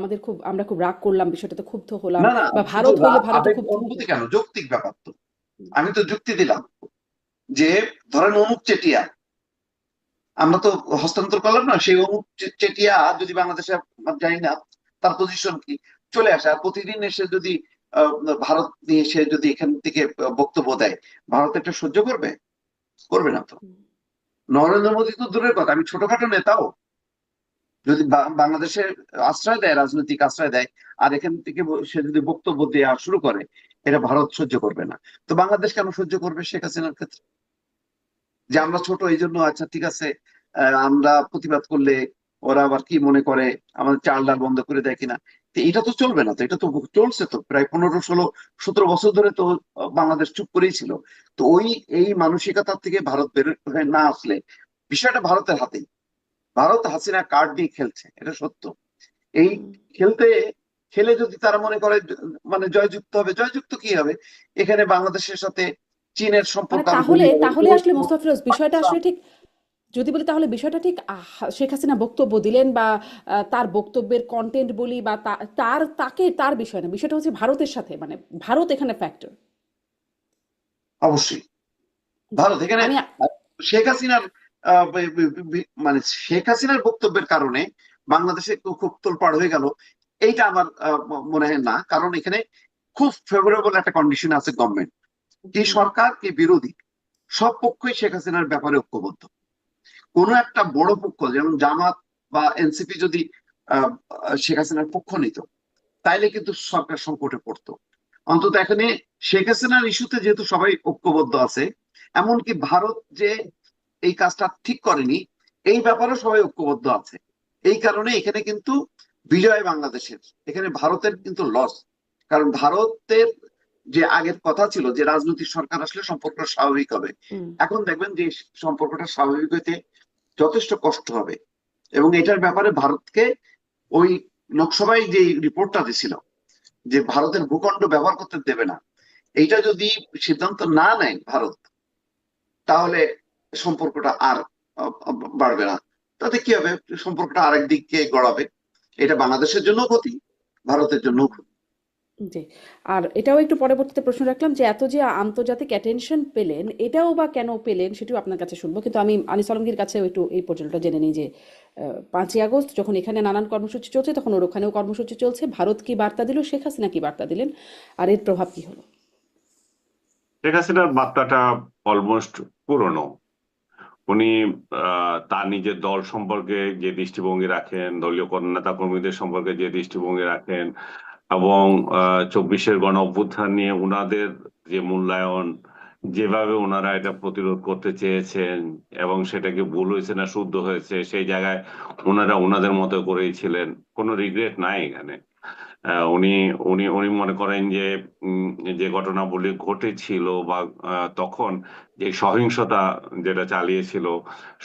আমরা খুব রাগ করলাম, বিষয়টাতে ক্ষুব্ধ হলাম, না না, বা শুধু ভারত হইলে ভারতও আবেগ ক্ষুব্ধ হতো। অনুভূতি কেন, যৌক্তিক ব্যাপার তো। আমি তো যুক্তি দিলাম যে ধরেন অনুপ চেটিয়া আমরা তো হস্তান্তর করলাম না, সেই অনুপ চেটিয়া যদি বাংলাদেশে, জানি না তার পজিশন কি, চলে আসে আর প্রতিদিন এসে যদি আহ, ভারত নিয়ে সে যদি এখান থেকে বক্তব্য দেয়, ভারত একটা সহ্য করবে? করবে না তো। নরেন্দ্র মোদী তো দূরের কথা, আমি ছোটখাটো নেতাও যদি বাংলাদেশে আশ্রয় দেয়, রাজনৈতিক আশ্রয় দেয়, আর এখান থেকে সে যদি বক্তব্য দেওয়া শুরু করে, এটা ভারত সহ্য করবে না। তো বাংলাদেশ কেন সহ্য করবে শেখ হাসিনার ক্ষেত্রে? যে আমরা ছোট এই জন্য, আচ্ছা ঠিক আছে, আমরা প্রতিবাদ করলে ওরা আবার কি মনে করে, আমাদের চাল ডাল বন্ধ করে দেয় কিনা। তো এটা তো চলবে না, তো এটা তো চলছে তো প্রায় 15, 16, 17 বছর ধরে তো বাংলাদেশ চুপ করেই ছিল। তো এই মানসিকতা থেকে ভারত বের হয়ে না আসলে, বিষয়টা ভারতের হাতেই। ভারত হাসিনা কার্ড দিয়ে খেলছে, এটা সত্য। এই হুম। খেলতে খেলে যদি তারা মনে করে মানে জয়যুক্ত হবে, জয়যুক্ত কি হবে? এখানে বাংলাদেশের সাথে চীনের মানে সম্পর্ক আরো তাহলে গভীর হবে, তাহলে আসলে তুরস্ক, মোস্তাফিরোজ, বিষয়টা পাকিস্তান। আসলে ঠিক যদি বলি, তাহলে বিষয়টা ঠিক শেখ হাসিনা বক্তব্য দিলেন বা তার বক্তব্যের কন্টেন্ট বলি বা তার বিষয় না, বিষয়টা হচ্ছে ভারতের সাথে, মানে ভারত এখানে ফ্যাক্টর। অবশ্যই জি। ভারত এখানে আমি শেখ হাসিনার মানে শেখ হাসিনার বক্তব্যের কারণে বাংলাদেশে খুব তোলপাড় হয়ে গেল, এইটা আমার মনে হয় না। কারণ এখানে খুব ফেভারেবল একটা কন্ডিশন আছে গভর্নমেন্ট, কি হুম, সরকার কি বিরোধী, সব পক্ষই শেখ হাসিনার ব্যাপারে ঐক্যবদ্ধ। কোন একটা বড় পক্ষ যেমন জামাত বা এনসিপি যদি আহ, শেখ হাসিনার পক্ষ নিত, তাইলে কিন্তু সরকার সংকটে পড়তো। অন্তত এখানে শেখ হাসিনার ইস্যুতে যেহেতু সবাই ঐক্যবদ্ধ আছে, এমনকি ভারত যে এই কাজটা ঠিক করেনি, এই ব্যাপারে সবাই ঐক্যবদ্ধ আছে। এই কারণে এখানে কিন্তু বিজয় বাংলাদেশের, এখানে ভারতের কিন্তু লস। কারণ ভারতের যে আগের কথা ছিল যে রাজনৈতিক সরকার আসলে সম্পর্ক স্বাভাবিক হবে, হুম, এখন দেখবেন যে সম্পর্কটা স্বাভাবিক হইতে যথেষ্ট কষ্ট হবে। এবং এটার ব্যাপারে ভারতকে ওই লোকসভায় যে রিপোর্টটা দিছিল যে ভারতের ভূখণ্ড ব্যবহার করতে দেবে না, এইটা যদি সিদ্ধান্ত না নেয় ভারত, তাহলে সম্পর্কটা আর বাড়বে না। তাতে কি হবে, সম্পর্কটা আরেক দিকে গড়াবে। এটা বাংলাদেশের জন্য ক্ষতি, ভারতের জন্য ক্ষতি। জি। আর এটাও একটু পরবর্তীতে প্রশ্ন রাখলাম যে এত যে আন্তর্জাতিক অ্যাটেনশন পেলেন, এটাও বা কেন পেলেন সেটাও আপনার কাছে শুনবো, কিন্তু আমি আনিস আলমগীর কাছেও একটু এই পর্যন্তটা জেনে নিই যে 5ই আগস্ট যখন এখানে নানান কর্মসূচি চলছে, তখন ওর ওখানেও কর্মসূচি চলছে, ভারত কি বার্তা দিল, শেখ হাসিনা কি বার্তা দিলেন, আর এর প্রভাব কি হলো? শেখ হাসিনার বার্তাটা অলমোস্ট পুরনো। উনি তার নিজের দল সম্পর্কে যে দৃষ্টিভঙ্গি রাখেন, দলীয় নেতা কর্মীদের সম্পর্কে যে দৃষ্টিভঙ্গি রাখেন, এবং 24-এর গণ অভ্যুত্থান নিয়ে উনাদের যে মূল্যায়ন, যেভাবে ওনারা এটা প্রতিরোধ করতে চেয়েছেন এবং সেটাকে ভুল হয়েছে না শুদ্ধ হয়েছে, সেই জায়গায় ওনারা ওনাদের মতো করেই ছিলেন। কোনো রিগ্রেট নাই এখানে। উনি উনি উনি মনে করেন যে যে ঘটনাবলী ঘটেছিল বা তখন যে সহিংসতা যেটা চালিয়েছিল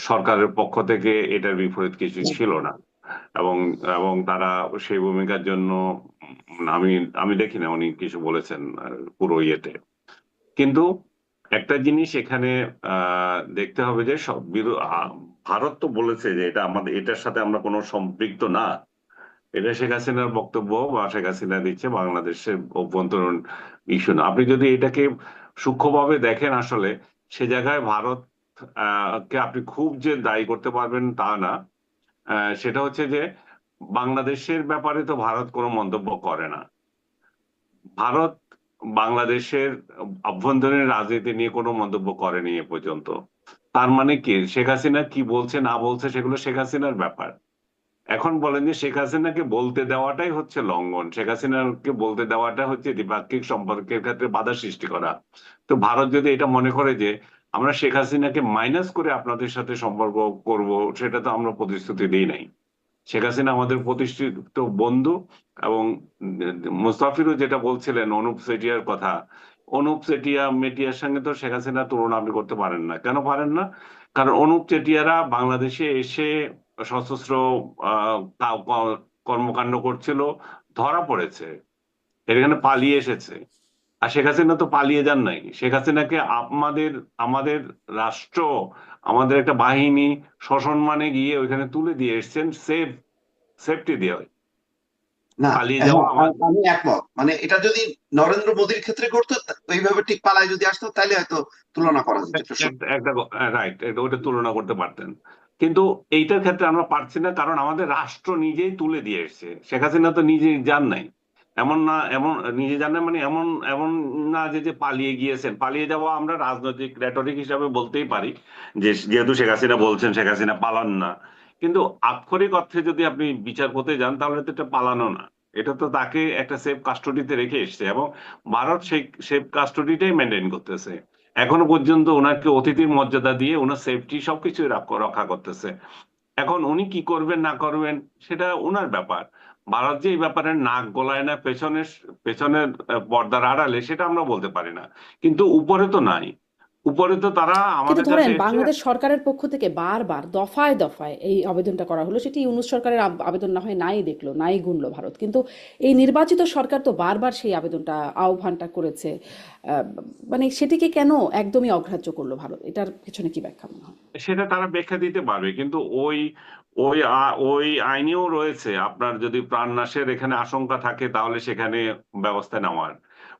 সরকারের পক্ষ থেকে, এটার বিপরীত কিছু ছিল না। এবং এবং তারা সেই ভূমিকার জন্য আমি আমি দেখি না উনি কিছু বলেছেন পুরো ইয়েতে। কিন্তু একটা জিনিস এখানে দেখতে হবে যে ভারত তো বলেছে যে এটা আমাদের, এটার সাথে আমরা কোনো সম্পৃক্ত না। এটা শেখ হাসিনার বক্তব্য বা শেখ হাসিনা দিচ্ছে বাংলাদেশের অভ্যন্তরীণ ইস্যু না। আপনি যদি এটাকে সূক্ষ্মভাবে দেখেন, আসলে সে জায়গায় ভারত কে আপনি খুব যে দায়ী করতে পারবেন তা না। সেটা হচ্ছে যে বাংলাদেশের ব্যাপারে তো ভারত কোনো মন্তব্য করে না। ভারত বাংলাদেশের অভ্যন্তরীণ রাজনীতি নিয়ে কোনো মন্তব্য করেনি এ পর্যন্ত। তার মানে কি, শেখ হাসিনা কি বলছে না বলছে সেগুলো শেখ হাসিনার ব্যাপার। এখন বলেন যে শেখ হাসিনাকে বলতে দেওয়াটাই হচ্ছে লঙ্ঘন, শেখ হাসিনাকে বলতে দেওয়াটা হচ্ছে দ্বিপাক্ষিক সম্পর্কের ক্ষেত্রে বাধা সৃষ্টি করা। তো ভারত যদি এটা মনে করে যে আমরা শেখ হাসিনাকে মাইনাস করে আপনাদের সাথে সম্পর্ক করব, সেটা তো আমরা প্রতিশ্রুতি দিই নাই। শেখ হাসিনা আমাদের প্রতিষ্ঠিত বন্ধু। এবং মুস্তাফিরও যেটা বলছিলেন অনুপ চেটিয়ার কথা, অনুপ চেটিয়া মেটিয়ার সঙ্গে তো শেখ হাসিনা তুলনা আপনি করতে পারেন না। কেন পারেন না? কারণ অনুপ চেটিয়ারা বাংলাদেশে এসে সশস্ত্র কর্মকাণ্ড করছিল, ধরা পড়েছে, এখানে পালিয়ে এসেছে। আর শেখ হাসিনা তো পালিয়ে যান নাই। শেখ হাসিনাকে আমাদের আমাদের রাষ্ট্র, আমাদের একটা বাহিনী সসম্মানে গিয়ে ওইখানে তুলে দিয়ে এসছেন, সেফটি দিয়ে। না, পালিয়ে হ্যাঁ, যাওয়া আমার আমি একমত। মানে এটা যদি নরেন্দ্র মোদীর ক্ষেত্রে ঘটতো, ওইভাবে ঠিক পালায় যদি আসতো, তাহলে হয়তো তুলনা করা যেত, এটা সত্যি। একটা রাইট, ওটা তুলনা করতে পারতেন। কিন্তু এইটার ক্ষেত্রে আমরা পারছি না, কারণ আমাদের রাষ্ট্র নিজেই তুলে দিয়ে এসছে। শেখ হাসিনা তো নিজে যান নাই। এমন না, এমন নিজে যান না মানে এমন এমন না যে যে পালিয়ে গিয়েছেন। পালিয়ে যাওয়া আমরা রাজনৈতিক রেটরিক হিসাবে বলতেই পারি, যে যেহেতু শেখ হাসিনা বলছেন শেখ হাসিনা পালান না। কিন্তু আক্ষরিক অর্থে যদি আপনি বিচার করতে যান, তাহলে তো এটা পালানো না। এটা তো তাকে একটা সেফ কাস্টডিতে রেখে এসছে, এবং ভারত সেই সেফ কাস্টডিটাই মেনটেন করতেছে। এখনো পর্যন্ত ওনাকে অতিথির মর্যাদা দিয়ে ওনার সেফটি সবকিছু রক্ষা করতেছে। এখন উনি কি করবেন না করবেন সেটা ওনার ব্যাপার। ভারত যে এই ব্যাপারে নাক গলায় না পেছনের পেছনের পর্দার আড়ালে, সেটা আমরা বলতে পারি না। কিন্তু উপরে তো নাই, উপরে তো তারা কিন্তু আমাদের কাছে ধরেন এসছে। বাংলাদেশ সরকারের পক্ষ থেকে বারবার দফায় দফায় এই আবেদনটা করা হলো, সেটি ইউনূস সরকারের আবেদন না হয় নাই দেখলো, নাই গুনলো ভারত, কিন্তু এই নির্বাচিত সরকার তো বারবার সেই আবেদনটা আহ্বানটা করেছে। মানে সেটিকে কেন একদমই অগ্রাহ্য করলো ভারত? এটার পিছনে কি ব্যাখ্যা মনে হয়? সেটা তারা ব্যাখ্যা দিতে পারবে, কিন্তু ওই ওই ওই আইনেও রয়েছে, আপনার যদি প্রাণনাশের এখানে আশঙ্কা থাকে তাহলে সেখানে ব্যবস্থা নেওয়ার।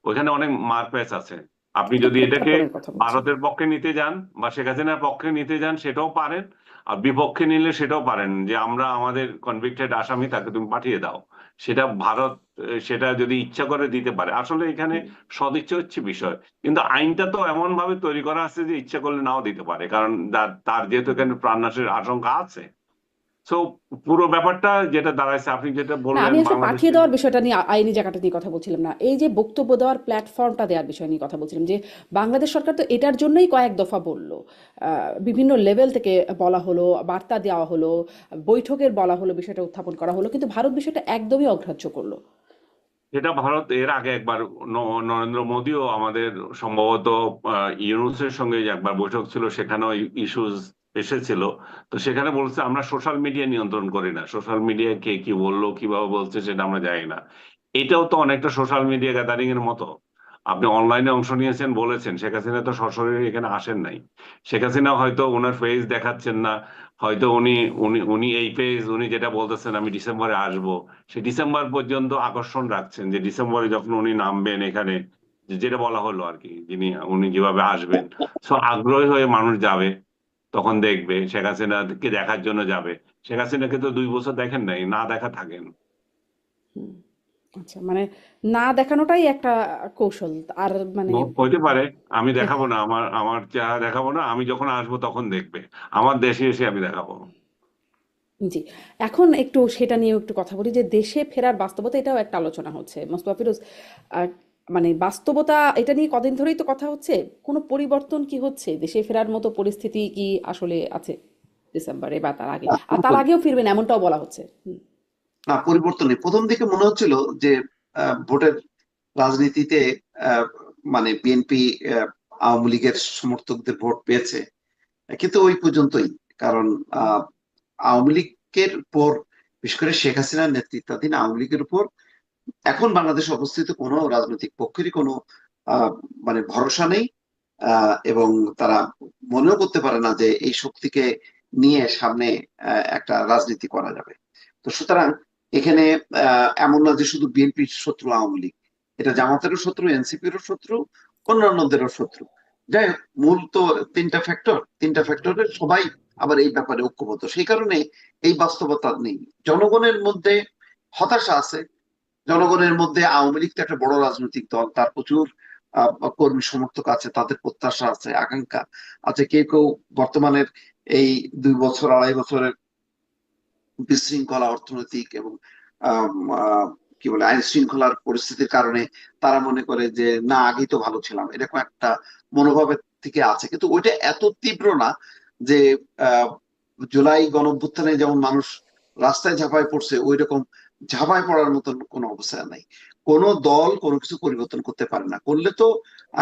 ওইখানে অনেক মারপ্যাচ আছে। আপনি এটা যদি এটাকে প্রত্যর্পণের কথা বলছি। ভারতের পক্ষে নিতে যান বা শেখ হাসিনার পক্ষে নিতে যান, সেটাও পারেন। আর বিপক্ষে নিলে সেটাও পারেন, যে আমরা আমাদের কনভিক্টেড আসামি তাকে তুমি পাঠিয়ে দাও। সেটা ভারত সেটা যদি ইচ্ছা করে দিতে পারে। আসলে এখানে হুম। সদিচ্ছা হচ্ছে বিষয়। কিন্তু আইনটা তো এমন ভাবে তৈরি করা আছে যে ইচ্ছা করলে নাও দিতে পারে, কারণ তার যেহেতু এখানে প্রাণনাশের আশঙ্কা আছে। সো পুরো ব্যাপারটা যেটা দাঁড়াইছে, আপনি যেটা না, বললেন আমি আসলে পাঠিয়ে বাংলাদেশে। দেওয়ার বিষয়টা নিয়ে, আইনি জায়গাটা নিয়ে কথা বলছিলাম না, এই যে বক্তব্য দেওয়ার প্ল্যাটফর্মটা দেওয়ার বিষয় নিয়ে কথা বলছিলাম, যে বাংলাদেশ সরকার তো এটার জন্যই কয়েক দফা বলল, বিভিন্ন লেভেল থেকে বলা হলো, বার্তা দেওয়া হলো, বৈঠকের বলা হলো, বিষয়টা উত্থাপন করা হলো, কিন্তু ভারত বিষয়টা একদমই অগ্রাহ্য করলো। যেটা ভারত এর আগে একবার নরেন্দ্র মোদীও আমাদের সম্ভবত ইউনূসের সঙ্গে যে একবার বৈঠক ছিল, সেখানেও ইস্যুস এসেছিল। তো সেখানে বলছে আমরা সোশ্যাল মিডিয়া নিয়ন্ত্রণ করি না, সোশ্যাল মিডিয়ায় কে কি বললো কিভাবে বলছে সেটা আমরা জানি না। এটাও তো অনেকটা সোশ্যাল মিডিয়া গ্যাদারিং এর মতো। আপনি অনলাইনে অংশ নিয়েছেন, বলেছেন, শেখ হাসিনা তো সশরীরে এখানে আসেন নাই। শেখ হাসিনা হয়তো ওনার ফেস দেখাচ্ছেন না, হয়তো উনি উনি উনি এই ফেজ, উনি যেটা বলতেছেন আমি ডিসেম্বরে আসবো, সে ডিসেম্বর পর্যন্ত আকর্ষণ রাখছেন, যে ডিসেম্বরে যখন উনি নামবেন এখানে, যেটা বলা হলো আর কি, উনি যেভাবে আসবেন। সো আগ্রহী হয়ে মানুষ যাবে, তখন দেখবে শেখ হাসিনাকে দেখার জন্য যাবে। শেখ হাসিনাকে তো 2 বছর দেখেন নাই, না দেখা থাকেন। হুম। আচ্ছা, মানে না দেখানোটাই একটা কৌশল, আর মানে হইতে পারে। আমি দেখাবো না, আমার আমার চেহারা দেখাবো না, আমি যখন আসবো তখন দেখবে, আমার দেশে এসে আমি দেখাবো। জি, এখন একটু সেটা নিয়েও একটু কথা বলি, যে দেশে ফেরার বাস্তবতা, এটাও একটা আলোচনা হচ্ছে মোস্তফা ফিরোজ। আহ, মানে বাস্তবতা এটা নিয়ে কদিন ধরেই তো কথা হচ্ছে, কোনো পরিবর্তন কি হচ্ছে? দেশে ফেরার মতো পরিস্থিতি কি আসলে আছে ডিসেম্বরে বা তার আগে? না, আর তার আগেও ফিরবেন এমনটাও বলা হচ্ছে। না, পরিবর্তন নেই। প্রথম দিকে মনে হচ্ছিল যে ভোটের রাজনীতিতে আহ, মানে বিএনপি আওয়ামী লীগের সমর্থকদের ভোট পেয়েছে, কিন্তু ওই পর্যন্তই। কারণ আহ, আওয়ামী লীগের উপর, বিশেষ করে শেখ হাসিনার নেতৃত্বাধীন আওয়ামী লীগের উপর এখন বাংলাদেশে অবস্থিত কোনো রাজনৈতিক পক্ষেরই কোনো আহ, মানে ভরসা নেই। এবং তারা মনেও করতে পারে না যে এই শক্তিকে নিয়ে সামনে একটা রাজনীতি করা যাবে। তো সুতরাং এখানে এমন না যে শুধু বিএনপির শত্রু আওয়ামী লীগ, এটা জামাতেরও শত্রু, এনসিপিরও শত্রু, অন্যান্যদেরও শত্রু। যাই হোক, মূল তো তিনটা ফ্যাক্টরের সবাই আবার এই ব্যাপারে ঐক্যবদ্ধ। সেই কারণে এই বাস্তবতা নেই। জনগণের মধ্যে হতাশা আছে। জনগণের মধ্যে আওয়ামী লীগ তো একটা বড় রাজনৈতিক দল, তার প্রচুর কর্মী সমর্থক আছে, তাদের প্রত্যাশা আছে, আকাঙ্ক্ষা আছে। কেউ কেউ বর্তমানের এই 2 বছর 2.5 বছরের বিশৃঙ্খলা অর্থনৈতিক এবং আম, আহ, কি বলে আইন শৃঙ্খলার পরিস্থিতির কারণে তারা মনে করে যে না, আগেই তো ভালো ছিলাম, এরকম একটা মনোভাবের থেকে আছে। কিন্তু ওইটা এত তীব্র না যে আহ, জুলাই গণঅভ্যুত্থানে যেমন মানুষ রাস্তায় ঝাঁপায় পড়ছে, ওই রকম ঝাঁপায় পড়ার মতন কোনো অবস্থা নাই। কোন দল কোনো কিছু পরিবর্তন করতে পারে না। করলে তো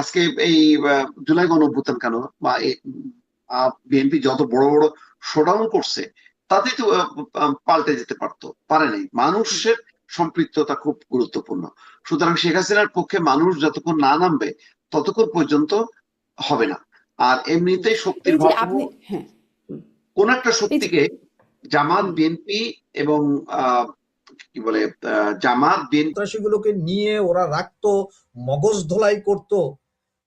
আজকে এই জুলাই গণঅভ্যুত্থান কেন বা বিএনপি যত বড় বড় শোডাউন করছে, তাতেই তো পাল্টে যেতে পারতো, পারেনি। মানুষের সম্পৃক্ততা খুব গুরুত্বপূর্ণ। সুতরাং শেখ হাসিনার পক্ষে মানুষ যতক্ষণ না নামবে ততক্ষণ পর্যন্ত হবে না। আর এমনিতেই শক্তির এই যে ভারসাম্য, আপনি, হ্যাঁ, হুম, কোন একটা এই যে, শক্তিকে জামাত, হুম, বিএনপি এবং কি বলে জামাত, বিএনপি সন্ত্রাসীগুলোকে নিয়ে ওরা রাখতো, মগজ ধোলাই করত।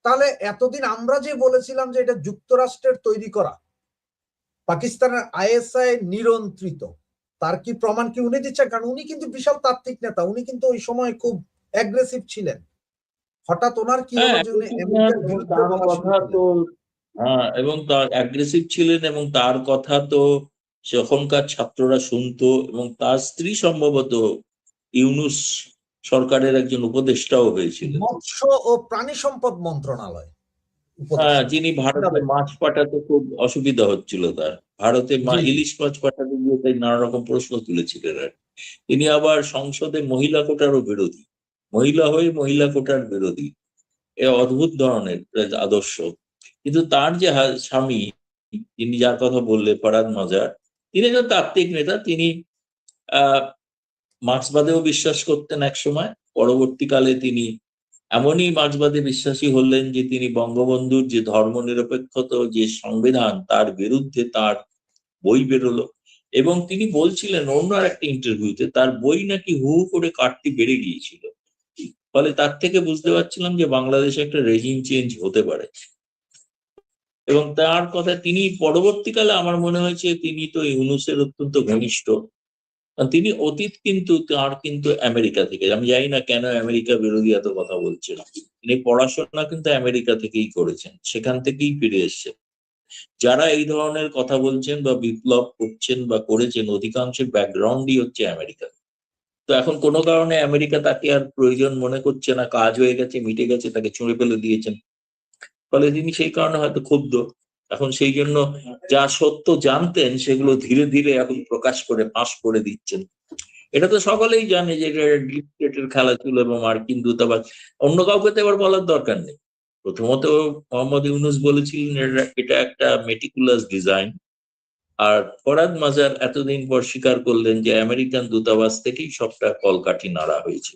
তাহলে এতদিন আমরা যে বলেছিলাম যে এটা যুক্তরাষ্ট্রের তৈরি করা, পাকিস্তানের আইএসআই নিয়ন্ত্রিত, তার কি প্রমাণ কি উনি দিচ্ছেন? কারণ উনি কিন্তু বিশাল তাত্ত্বিক নেতা, উনি কিন্তু ওই সময় খুব অ্যাগ্রেসিভ ছিলেন। হঠাৎ ওনার কি হলো হ্যাঁ, যে উনি আমেরিকার বিরুদ্ধে তার বলা শুরু কথা তো করলেন? এবং তার অ্যাগ্রেসিভ ছিলেন, এবং তার কথা তো সেখানকার ছাত্ররা শুনতো, এবং তার স্ত্রী সম্ভবত ইউনুস সরকারের একজন উপদেষ্টাও হয়েছিলেন। মৎস্য ও প্রাণী সম্পদ মন্ত্রণালয় উপদেষ্টা। যিনি ভারতে মাছ পাঠাতে খুব অসুবিধা হচ্ছিল তার, ভারতে জি, ইলিশ মাছ পাঠাতে গিয়ে তাই নানা রকম প্রশ্ন তুলেছিলেন আর কি। তিনি আবার সংসদে মহিলা কোটারও বিরোধী, মহিলা হয়ে মহিলা কোটার বিরোধী। এ অদ্ভুত ধরনের আদর্শ। কিন্তু তার যে স্বামী, তিনি যার কথা বললে ফরহাদ মাজার, তিনি একজন তাত্ত্বিক নেতা। তিনি মার্ক্সবাদেও বিশ্বাস করতেন এক সময়, পরবর্তীকালে তিনি এমনই মার্ক্সবাদে বিশ্বাসী হলেন যে তিনি বঙ্গবন্ধুর যে ধর্মনিরপেক্ষতা, যে সংবিধান, তার বিরুদ্ধে তার বই বেরোলো। এবং তিনি বলছিলেন অন্য আর একটা ইন্টারভিউতে, তার বই নাকি হু হু করে কাটতি বেড়ে গিয়েছিল। ফলে তার থেকে বুঝতে পারছিলাম যে বাংলাদেশে একটা রেজিম চেঞ্জ হতে পারে। এবং তার কথা তিনি পরবর্তীকালে আমার মনে হয়েছে তিনি তো ইউনূসের অত্যন্ত ঘনিষ্ঠ। তিনি অতীত কিন্তু তার কিন্তু আমেরিকা থেকে, আমি জানি না কেন আমেরিকা বিরোধী এত কথা বলছেন। তিনি পড়াশোনা কিন্তু আমেরিকা থেকেই করেছেন, সেখান থেকেই ফিরে এসছেন। যারা এই ধরনের কথা বলছেন বা বিপ্লব করছেন বা করেছেন, অধিকাংশের ব্যাকগ্রাউন্ডই হচ্ছে আমেরিকা। তো এখন কোনো কারণে আমেরিকা তাকে আর প্রয়োজন মনে করছে না, কাজ হয়ে গেছে, মিটে গেছে, তাকে ছুঁড়ে ফেলে দিয়েছেন। ফলে তিনি সেই কারণে হয়তো ক্ষুব্ধ। এখন সেই জন্য যা সত্য জানতেন সেগুলো ধীরে ধীরে এখন প্রকাশ করে ফাঁস করে দিচ্ছেন। এটা তো সকলেই জানে যে এটা ডিপ স্টেটের খেলা ছিল, এবং মার্কিন দূতাবাস, অন্য কাউকে তো এবার বলার দরকার নেই। প্রথমত মোহাম্মদ ইউনূস বলেছিলেন এটা একটা মেটিকুলাস ডিজাইন, আর ফরহাদ মাজার এতদিন পর স্বীকার করলেন যে আমেরিকান দূতাবাস থেকেই সবটা কলকাঠি নাড়া হয়েছে।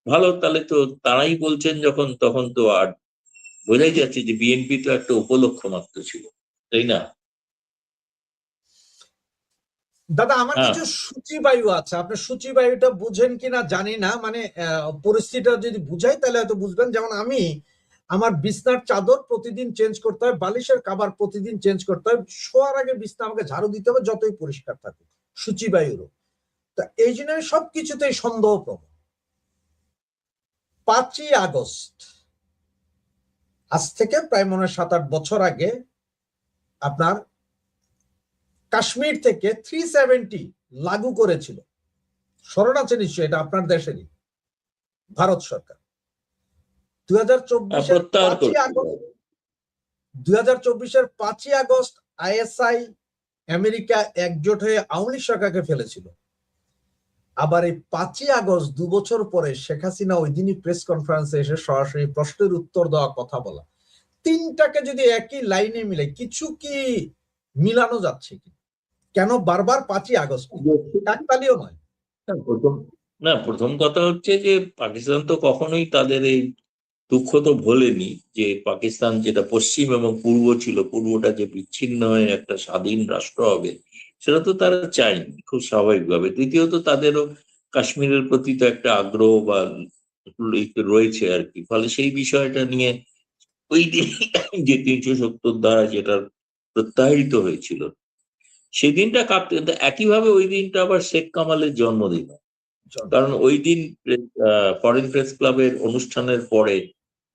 ভালো, তাহলে তো তারাই বলছেন যখন, তখন তো আর বোঝাই যাচ্ছে যে বিএনপি তো একটা উপলক্ষ মাত্র ছিল, তাই না? দাদা, আমার হ্যাঁ, কিছু সূচিবায়ু আছে, আপনি সূচিবায়ুটা বুঝেন কিনা জানি না, মানে পরিস্থিতিটা যদি বুঝাই তাহলে হয়তো বুঝবেন। যেমন আমি, আমার বিছনার চাদর প্রতিদিন চেঞ্জ করতে হয়, বালিশের কাভার প্রতিদিন চেঞ্জ করতে হয়, শোয়ার আগে বিছনা আমাকে ঝাড়ু দিতে হবে যতই পরিষ্কার থাকুক, সূচিবায়ুরও। তা এই জন্য আমি সবকিছুতেই সন্দেহপ্রবণ। 5ই আগস্ট, আজ থেকে প্রায় মনে হয় 7-8 বছর আগে, আপনার কাশ্মীর থেকে 370 লাগু করেছিল। স্মরণ আছে নিশ্চয়ই, এটা আপনার দেশেরই, ভারত সরকার। 2024-এর প্রত্যাহার 5ই করতে আগস্ট 2024-এর 5ই আগস্ট আইএসআই আমেরিকা একজোট হয়ে আওয়ামী লীগ সরকারকে ফেলেছিল। আবার এই 5ই আগস্ট 2 বছর পরে শেখ হাসিনা ওই দিনই প্রেস কনফারেন্সে এসে সরাসরি প্রশ্নের উত্তর দেওয়া, কথা বলা, তিনটাকে যদি একই লাইনে মিলে কিছু কি মিলানো যাচ্ছে কি? কেন বারবার 5ই আগস্ট? কাকতালীয় নয়। প্রথম প্রথম কথা হচ্ছে যে পাকিস্তান তো কখনোই তাদের এই দুঃখ তো ভোলেনি যে পাকিস্তান যেটা পশ্চিম এবং পূর্ব ছিল, পূর্বটা যে বিচ্ছিন্ন হয়ে একটা স্বাধীন রাষ্ট্র হবে, সেটা তো তারা চায়নি খুব স্বাভাবিকভাবে। দ্বিতীয়ত তাদেরও কাশ্মীরের প্রতি তো একটা আগ্রহ বা রয়েছে আর কি। ফলে সেই বিষয়টা নিয়ে ওই দিন যে 370 ধারা যেটা প্রত্যাহৃত হয়েছিল, সেই দিনটা কাঁপতে, কিন্তু একইভাবে ওই দিনটা আবার শেখ কামালের জন্মদিন। কারণ ওই দিন ফরেন প্রেস ক্লাবের অনুষ্ঠানের পরে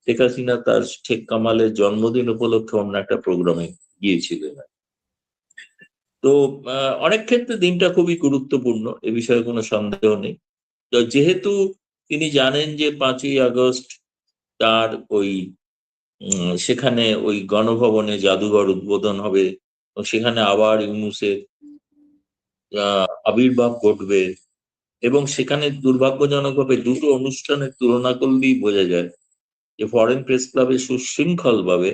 শেখ হাসিনা তার শেখ কামালের জন্মদিন উপলক্ষে অন্য একটা প্রোগ্রামে গিয়েছিলেন। তো অনেক ক্ষেত্রে দিনটা খুবই গুরুত্বপূর্ণ, এ বিষয়ে কোনো সন্দেহ নেই। তো যেহেতু তিনি জানেন যে 5ই আগস্ট তার ওই সেখানে ওই গণভবনে জাদুঘর উদ্বোধন হবে, এবং সেখানে আবার ইউনূসের আবির্ভাব ঘটবে, এবং সেখানে দুর্ভাগ্যজনকভাবে দুটো অনুষ্ঠানের তুলনা করলেই বোঝা যায় যে ফরেন প্রেস ক্লাবে সুশৃঙ্খল ভাবে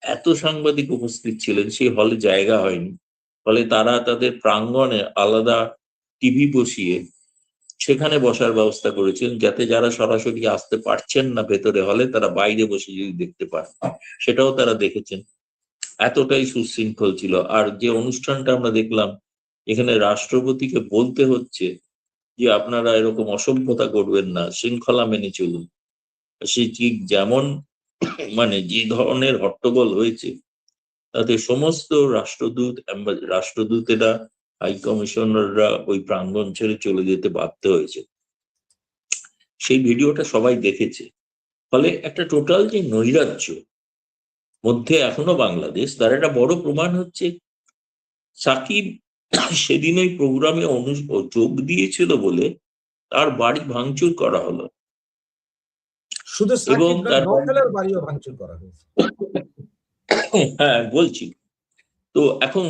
এত সাংবাদিক উপস্থিত ছিলেন, সেই হলে জায়গা হয়নি। ফলে তারা তাদের প্রাঙ্গণে আলাদা টিভি বসিয়ে সেখানে বসার ব্যবস্থা করেছিলেন, যাতে যারা সরাসরি আসতে পারছেন না ভেতরে হলে তারা বাইরে বসে যদি দেখতে পান, সেটাও তারা দেখেছেন। এতটাই সুশৃঙ্খল ছিল। আর যে অনুষ্ঠানটা আমরা দেখলাম, এখানে রাষ্ট্রপতিকে বলতে হচ্ছে যে আপনারা এরকম অসভ্যতা করবেন না, শৃঙ্খলা মেনে চলুন। সে ঠিক যেমন মানে যে ধরনের হট্টগোল হয়েছে, তাতে সমস্ত রাষ্ট্রদূতেরা, হাই কমিশনাররা ওই প্রাঙ্গণ ছেড়ে চলে যেতে বাধ্য হয়েছে। সেই ভিডিওটা সবাই দেখেছে। ফলে একটা টোটাল যে নৈরাজ্য মধ্যে এখনো বাংলাদেশ, তার একটা বড় প্রমাণ হচ্ছে সাকিব সেদিন ওই প্রোগ্রামে যোগ দিয়েছিল বলে তার বাড়ি ভাঙচুর করা হলো, শুধু এবং সাকিব না, তার নওফেলের বাড়িও ভাঙচুর করা হয়েছে। হ্যাঁ বলছি তো। এখন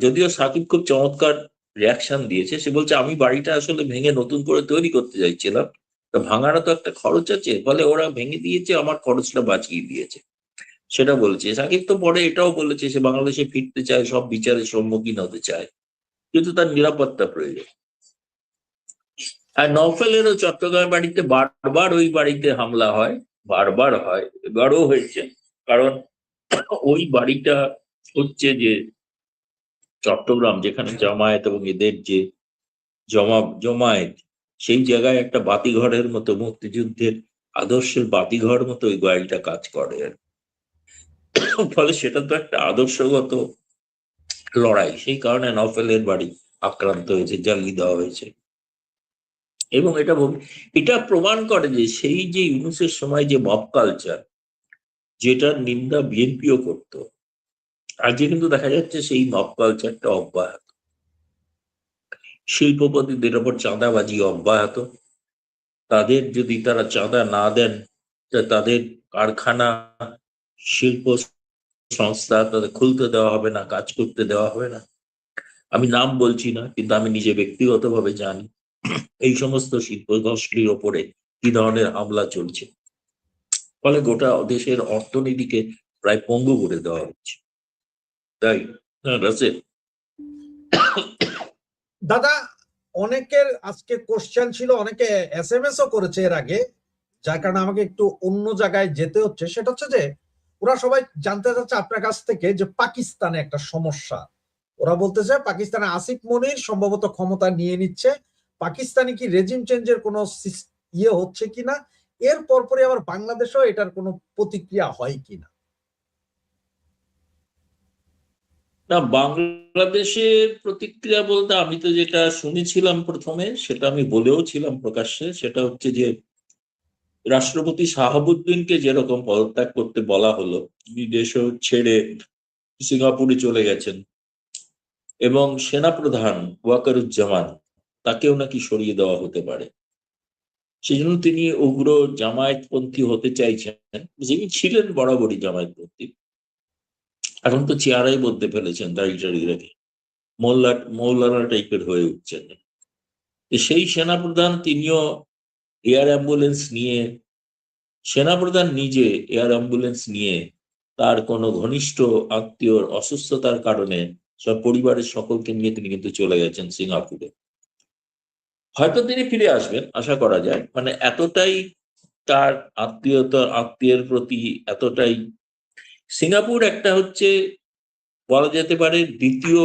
যদিও সাকিব খুব চমৎকার রিয়াকশন দিয়েছে, সে বলছে আমি বাড়িটা আসলে ভেঙে নতুন করে তৈরি করতে চাইছিলাম, তো ভাঙারও তো একটা খরচ আছে, ফলে ওরা ভেঙে দিয়েছে, আমার খরচটা বাঁচিয়ে দিয়েছে, সেটা বলছে সাকিব। তো পরে এটাও বলেছে সে বাংলাদেশে ফিরতে চায়, সব বিচারের সম্মুখীন হতে চায়, কিন্তু তার নিরাপত্তা প্রয়োজন। আর নওফেলেরও চট্টগ্রামের বাড়িতে বারবার ওই বাড়িতে হামলা হয়, বারবার হয়, এবারও হয়েছে। কারণ ওই বাড়িটা হচ্ছে যে চট্টগ্রাম, যেখানে জামায়াত এবং এদের যে জমায়েত, সেই জায়গায় একটা বাতিঘরের মতো, মুক্তিযুদ্ধের আদর্শের বাতিঘর মতো ওই বাড়িটা কাজ করে। ফলে সেটা তো একটা আদর্শগত লড়াই, সেই কারণে নওফেলের বাড়ি আক্রান্ত হয়েছে, জ্বালিয়ে দেওয়া হয়েছে। এবং এটা প্রমাণ করে যে সেই যে ইউনূসের সময় যে মব কালচার, যেটার নিন্দা বিএনপিও করতো, আজকে কিন্তু দেখা যাচ্ছে সেই মব কালচারটা অব্যাহত। শিল্পপতিদের ওপর চাঁদাবাজি অব্যাহত। তাদের যদি তারা চাঁদা না দেন, তাদের কারখানা, শিল্প সংস্থা তাদের খুলতে দেওয়া হবে না, কাজ করতে দেওয়া হবে না। আমি নাম বলছি না, কিন্তু আমি নিজে ব্যক্তিগতভাবে জানি এই সমস্ত শিল্প গোষ্ঠীর ওপরে কি ধরনের হামলা চলছে। ফলে গোটা দেশের অর্থনীতিকে প্রায় পঙ্গু করে দেওয়া হচ্ছে। তাই রাসেল, দাদা, অনেকের আজকে কোশ্চেন ছিল, অনেকে SMS ও করেছে এর আগে, যার কারণে আমাকে একটু অন্য জায়গায় যেতে হচ্ছে। সেটা হচ্ছে যে ওরা সবাই জানতে চাচ্ছে আপনার কাছ থেকে যে পাকিস্তানে একটা সমস্যা। ওরা বলতেছে পাকিস্তানে আসিফ মনির সম্ভবত ক্ষমতা নিয়ে নিচ্ছে, পাকিস্তানে কি রেজিম চেঞ্জের কোনো ইয়ে হচ্ছে কিনা, এর পরপরই আবার বাংলাদেশেও এটার কোনো প্রতিক্রিয়া হয় কিনা। না, বাংলাদেশের প্রতিক্রিয়া বলতে আমি তো যেটা শুনেছিলাম প্রথমে, সেটা আমি বলেও ছিলাম প্রকাশ্যে, সেটা হচ্ছে যে রাষ্ট্রপতি শাহাবুদ্দিনকে যেরকম পদত্যাগ করতে বলা হলো, বিদেশ ছেড়ে সিঙ্গাপুরে চলে গেছেন, এবং সেনাপ্রধান ওয়াকারুজ্জামান, তাকেও নাকি সরিয়ে দেওয়া হতে পারে। সেই জন্য তিনি উগ্র জামায়াতপন্থী হতে চাইছেন, যিনি ছিলেন বরাবরই জামায়াতপন্থী, এখন তো চেহারাই বদলে ফেলেছেন, দাড়ি রেখে মৌলানা টাইপের হয়ে উঠছেন। সেই সেনাপ্রধান তিনিও এয়ার অ্যাম্বুলেন্স নিয়ে, সেনাপ্রধান নিজে এয়ার অ্যাম্বুলেন্স নিয়ে তার কোনো ঘনিষ্ঠ আত্মীয়র অসুস্থতার কারণে সব পরিবারের সকলকে নিয়ে তিনি কিন্তু চলে গেছেন সিঙ্গাপুরে। হয়তো তিনি ফিরে আসবেন, আশা করা যায়। মানে এতটাই তার আত্মীয়ের প্রতি এতটাই। সিঙ্গাপুর একটা হচ্ছে বলা যেতে পারে দ্বিতীয়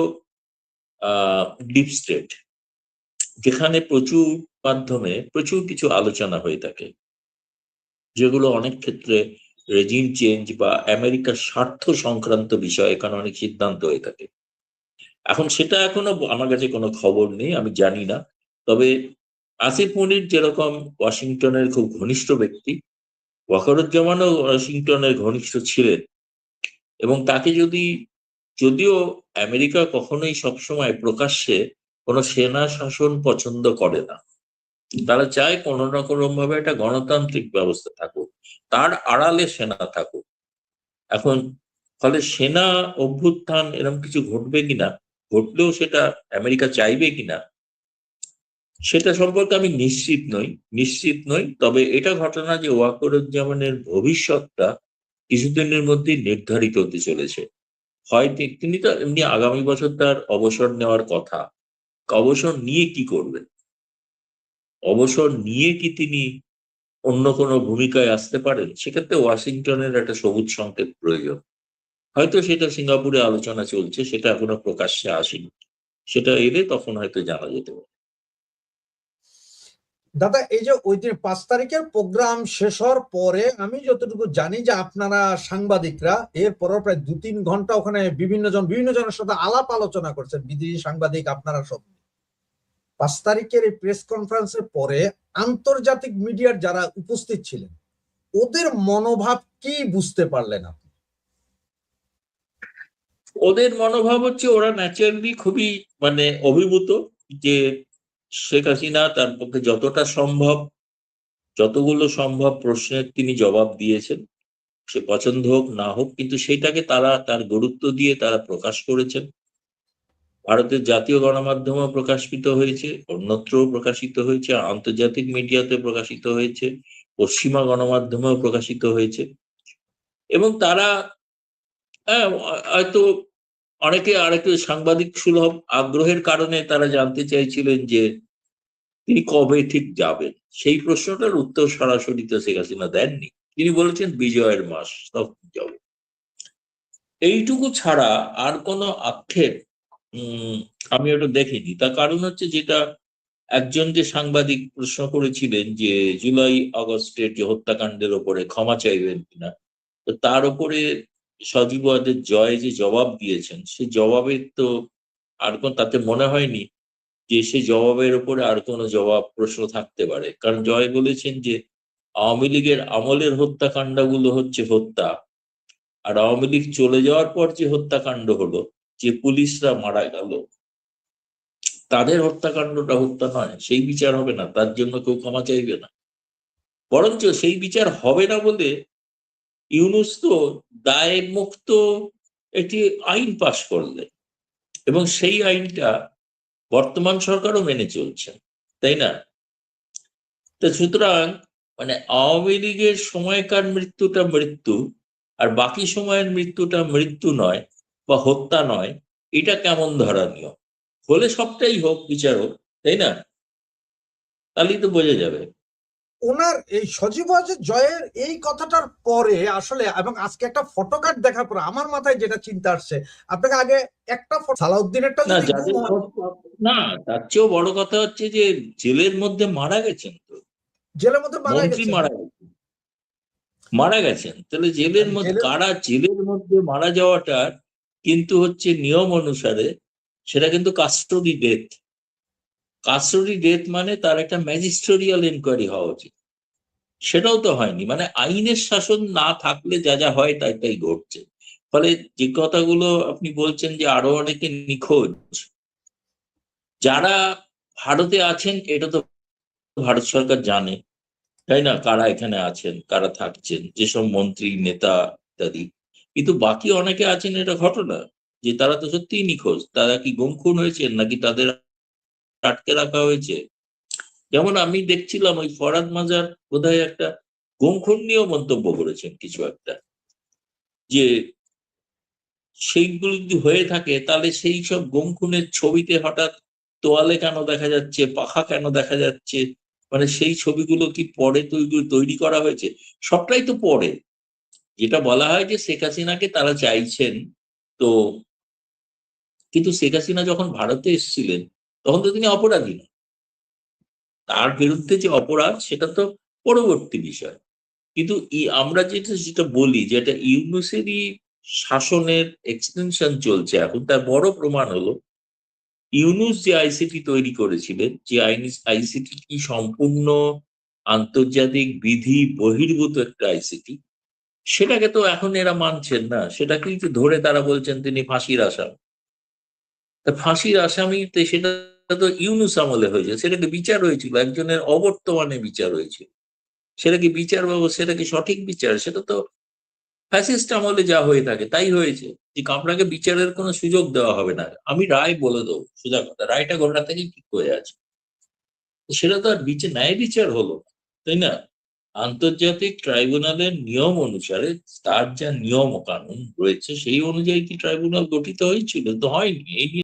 ডিপ স্টেট, যেখানে প্রচুর কিছু আলোচনা হয়ে থাকে, যেগুলো অনেক ক্ষেত্রে রেজিম চেঞ্জ বা আমেরিকার স্বার্থ সংক্রান্ত বিষয়ে এখানে অনেক সিদ্ধান্ত হয়ে থাকে। এখন সেটা এখনো আমার কাছে কোনো খবর নেই, আমি জানি না। তবে আসিফ মনির যেরকম ওয়াশিংটনের খুব ঘনিষ্ঠ ব্যক্তি, ওয়াকারুজ্জামানও ওয়াশিংটনের ঘনিষ্ঠ ছিলেন, এবং তাকে যদিও আমেরিকা কখনোই সবসময় প্রকাশ্যে কোনো সেনা শাসন পছন্দ করে না, তারা চায় কোনো না কোনো ভাবে একটা গণতান্ত্রিক ব্যবস্থা থাকুক, তার আড়ালে সেনা থাকুক। এখন ফলে সেনা অভ্যুত্থান এরকম কিছু ঘটবে কিনা, ঘটলেও সেটা আমেরিকা চাইবে কিনা, সেটা সম্পর্কে আমি নিশ্চিত নই। তবে এটা ঘটনা যে ওয়াকারুজ্জামানের ভবিষ্যৎটা কিছুদিনের মধ্যেই নির্ধারিত হতে চলেছে। হয় তিনি তো এমনি আগামী বছর তার অবসর নেওয়ার কথা, অবসর নিয়ে কি করবেন? অবসর নিয়ে কি তিনি অন্য কোনো ভূমিকায় আসতে পারেন? সেক্ষেত্রে ওয়াশিংটনের একটা সবুজ সংকেত প্রয়োজন। হয়তো সেটা সিঙ্গাপুরে আলোচনা চলছে, সেটা এখনো প্রকাশ্যে আসেনি। সেটা এলে তখন হয়তো জানা যেতে পারে। দাদা, এই যে ওই দিন 5 তারিখের প্রোগ্রাম শেষ হওয়ার পরে আমি যতটুকু জানি যে আপনারা সাংবাদিকরা এরপর প্রায় 2-3 ঘন্টা ওখানে বিভিন্ন জনের সাথে আলাপ আলোচনা করছেন, বিদেশি সাংবাদিক আপনারা সব। 5 তারিখের এই প্রেস কনফারেন্সের পরে আন্তর্জাতিক মিডিয়ার যারা উপস্থিত ছিলেন ওদের মনোভাব কি বুঝতে পারলেন আপনি? ওদের মনোভাব হচ্ছে ওরা ন্যাচারালি খুবই অভিভূত যে শেখ হাসিনা তার পক্ষে যতগুলো সম্ভব প্রশ্নের তিনি জবাব দিয়েছেন, সে পছন্দ হোক না হোক, কিন্তু সেটাকে তার গুরুত্ব দিয়ে তারা প্রকাশ করেছেন। ভারতের জাতীয় গণমাধ্যমেও প্রকাশিত হয়েছে, অন্যত্রও প্রকাশিত হয়েছে, আন্তর্জাতিক মিডিয়াতে প্রকাশিত হয়েছে, পশ্চিমা গণমাধ্যমেও প্রকাশিত হয়েছে। এবং তারা হয়তো অনেকে আরেকটু সাংবাদিক সুলভ আগ্রহের কারণে তারা জানতে চাইছিলেন যে তিনি কবে ঠিক যাবেন। সেই প্রশ্নটার উত্তর সরাসরি তো শেখ হাসিনা দেননি। তিনি বলেছেন বিজয়ের মাস তখন যাব। এইটুকু ছাড়া আর কোনো আক্ষেপ আমি ওটা দেখিনি। তার কারণ হচ্ছে, যেটা একজন যে সাংবাদিক প্রশ্ন করেছিলেন যে জুলাই আগস্টের যে হত্যাকাণ্ডের ওপরে ক্ষমা চাইবেন কিনা, তো তার উপরে সজীব ওয়াজেদ জয় যে জবাব দিয়েছেন, সেই জবাবের তো আর তাতে মনে হয়নি যে সে জবাবের উপরে আর কোনো প্রশ্ন থাকতে পারে। কারণ জয় বলেছেন যে আওয়ামী লীগের আমলের হত্যাকাণ্ডগুলো হচ্ছে হত্যা, আর আওয়ামী লীগ চলে যাওয়ার পর যে হত্যাকাণ্ড হলো, যে পুলিশরা মারা গেল, তাদের হত্যাকাণ্ডটা হত্যা নয়, সেই বিচার হবে না, তার জন্য কেউ ক্ষমা চাইবে না। বরঞ্চ সেই বিচার হবে না বলে ইউনূস তো দায় মুক্ত একটি আইন পাশ করলেন, এবং সেই আইনটা বর্তমান সরকারও মেনে চলছে, তাই না? তো সুতরাং আওয়ামী লীগের সময়কার মৃত্যুটা মৃত্যু, আর বাকি সময়ের মৃত্যুটা মৃত্যু নয় বা হত্যা নয়, এটা কেমন ধরনীয় হলে সবটাই হোক, বিচার হোক, তাই না? তাহলেই তো বোঝা যাবে। ওনার এই সজীব ওয়াজেদ জয়ের এই কথাটার পরে আসলে, এবং আজকে একটা ফটোকার্ড দেখার পর আমার মাথায় যেটা চিন্তা আসছে, আপনাকে আগে একটা সালাউদ্দিনেরটা না, যদি যাদের না, তার চেয়েও বড় কথা হচ্ছে যে জেলের মধ্যে মারা গেছেন, তো জেলের মধ্যে মারা মন্ত্রী গেছে। মারা গেছেন, তাহলে জেলের মধ্যে জেলের মধ্যে মারা যাওয়াটার কিন্তু হচ্ছে নিয়ম অনুসারে সেটা কিন্তু কাস্টোডি ডেথ। কাস্টোডি ডেথ মানে তার একটা ম্যাজিস্ট্রিয়াল এনকোয়ারি হওয়া উচিত, সেটাও তো হয়নি। আইনের শাসন না থাকলে যা যা হয় তাই তাই ঘটছে। ফলে যে কথাগুলো আপনি বলছেন যে আরো অনেকে নিখোঁজ, যারা ভারতে আছেন এটা তো ভারত সরকার জানে, তাই না? কারা এখানে আছেন, কারা থাকছেন, যেসব মন্ত্রী নেতা ইত্যাদি। কিন্তু বাকি অনেকে আছেন, এটা ঘটনা যে তারা তো সত্যিই নিখোঁজ। তারা কি গুম খুন হয়েছেন, নাকি তাদের আটকে রাখা হয়েছে? যেমন আমি দেখছিলাম ওই ফরহাদ মাজার বোধহয় একটা গুম খুন নিয়েও মন্তব্য করেছেন কিছু একটা, যে সেইগুলো যদি হয়ে থাকে তাহলে সেই সব গুম খুনের ছবিতে হঠাৎ তোয়ালে কেন দেখা যাচ্ছে, পাখা কেন দেখা যাচ্ছে, সেই ছবিগুলো কি পরে তৈরি করা হয়েছে? সবটাই তো পরে। যেটা বলা হয় যে শেখ হাসিনাকে তারা চাইছেন, তো কিন্তু শেখ হাসিনা যখন ভারতে এসেছিলেন তখন তো তিনি অপরাধী না, তার বিরুদ্ধে যে অপরাধ সেটা তো পরবর্তী বিষয়। কিন্তু আমরা যেটা বলি যে এটা ইউনূসেরই শাসনের এক্সটেনশন চলছে এখন, তার বড় প্রমাণ হলো ইউনূস যে আইসিটি তৈরি করেছিলেন, যে আইসিটি কি সম্পূর্ণ আন্তর্জাতিক বিধি বহির্ভূত একটা আইসিটি, সেটাকে তো এখন এরা মানছেন না। সেটাকেই তো ধরে তারা বলছেন তিনি ফাঁসির আসামি। তা ফাঁসির আসামিতে সেটা তো ইউনূস আমলে হয়েছে, সেটাকে বিচার হয়েছিল, একজনের অবর্তমানে বিচার হয়েছিল। সেটা কি বিচার বাবু, সেটা কি সঠিক বিচার? সেটা তো ফ্যাসিস্ট আমলে যা হয়ে থাকে তাই হয়েছে, যে আপনাকে বিচারের কোনো সুযোগ দেওয়া হবে না, আমি রায় বলে দেবো, সোজা কথা, রায়টা গোটা থেকেই ঠিক হয়ে আছে। সেটা তো আর ন্যায় বিচার হলো, তাই না? আন্তর্জাতিক ট্রাইব্যুনালের নিয়ম অনুসারে তার যা নিয়ম কানুন রয়েছে সেই অনুযায়ী কি ট্রাইব্যুনাল গঠিত হয়েছিল? তো হয়নি। এই নিয়ে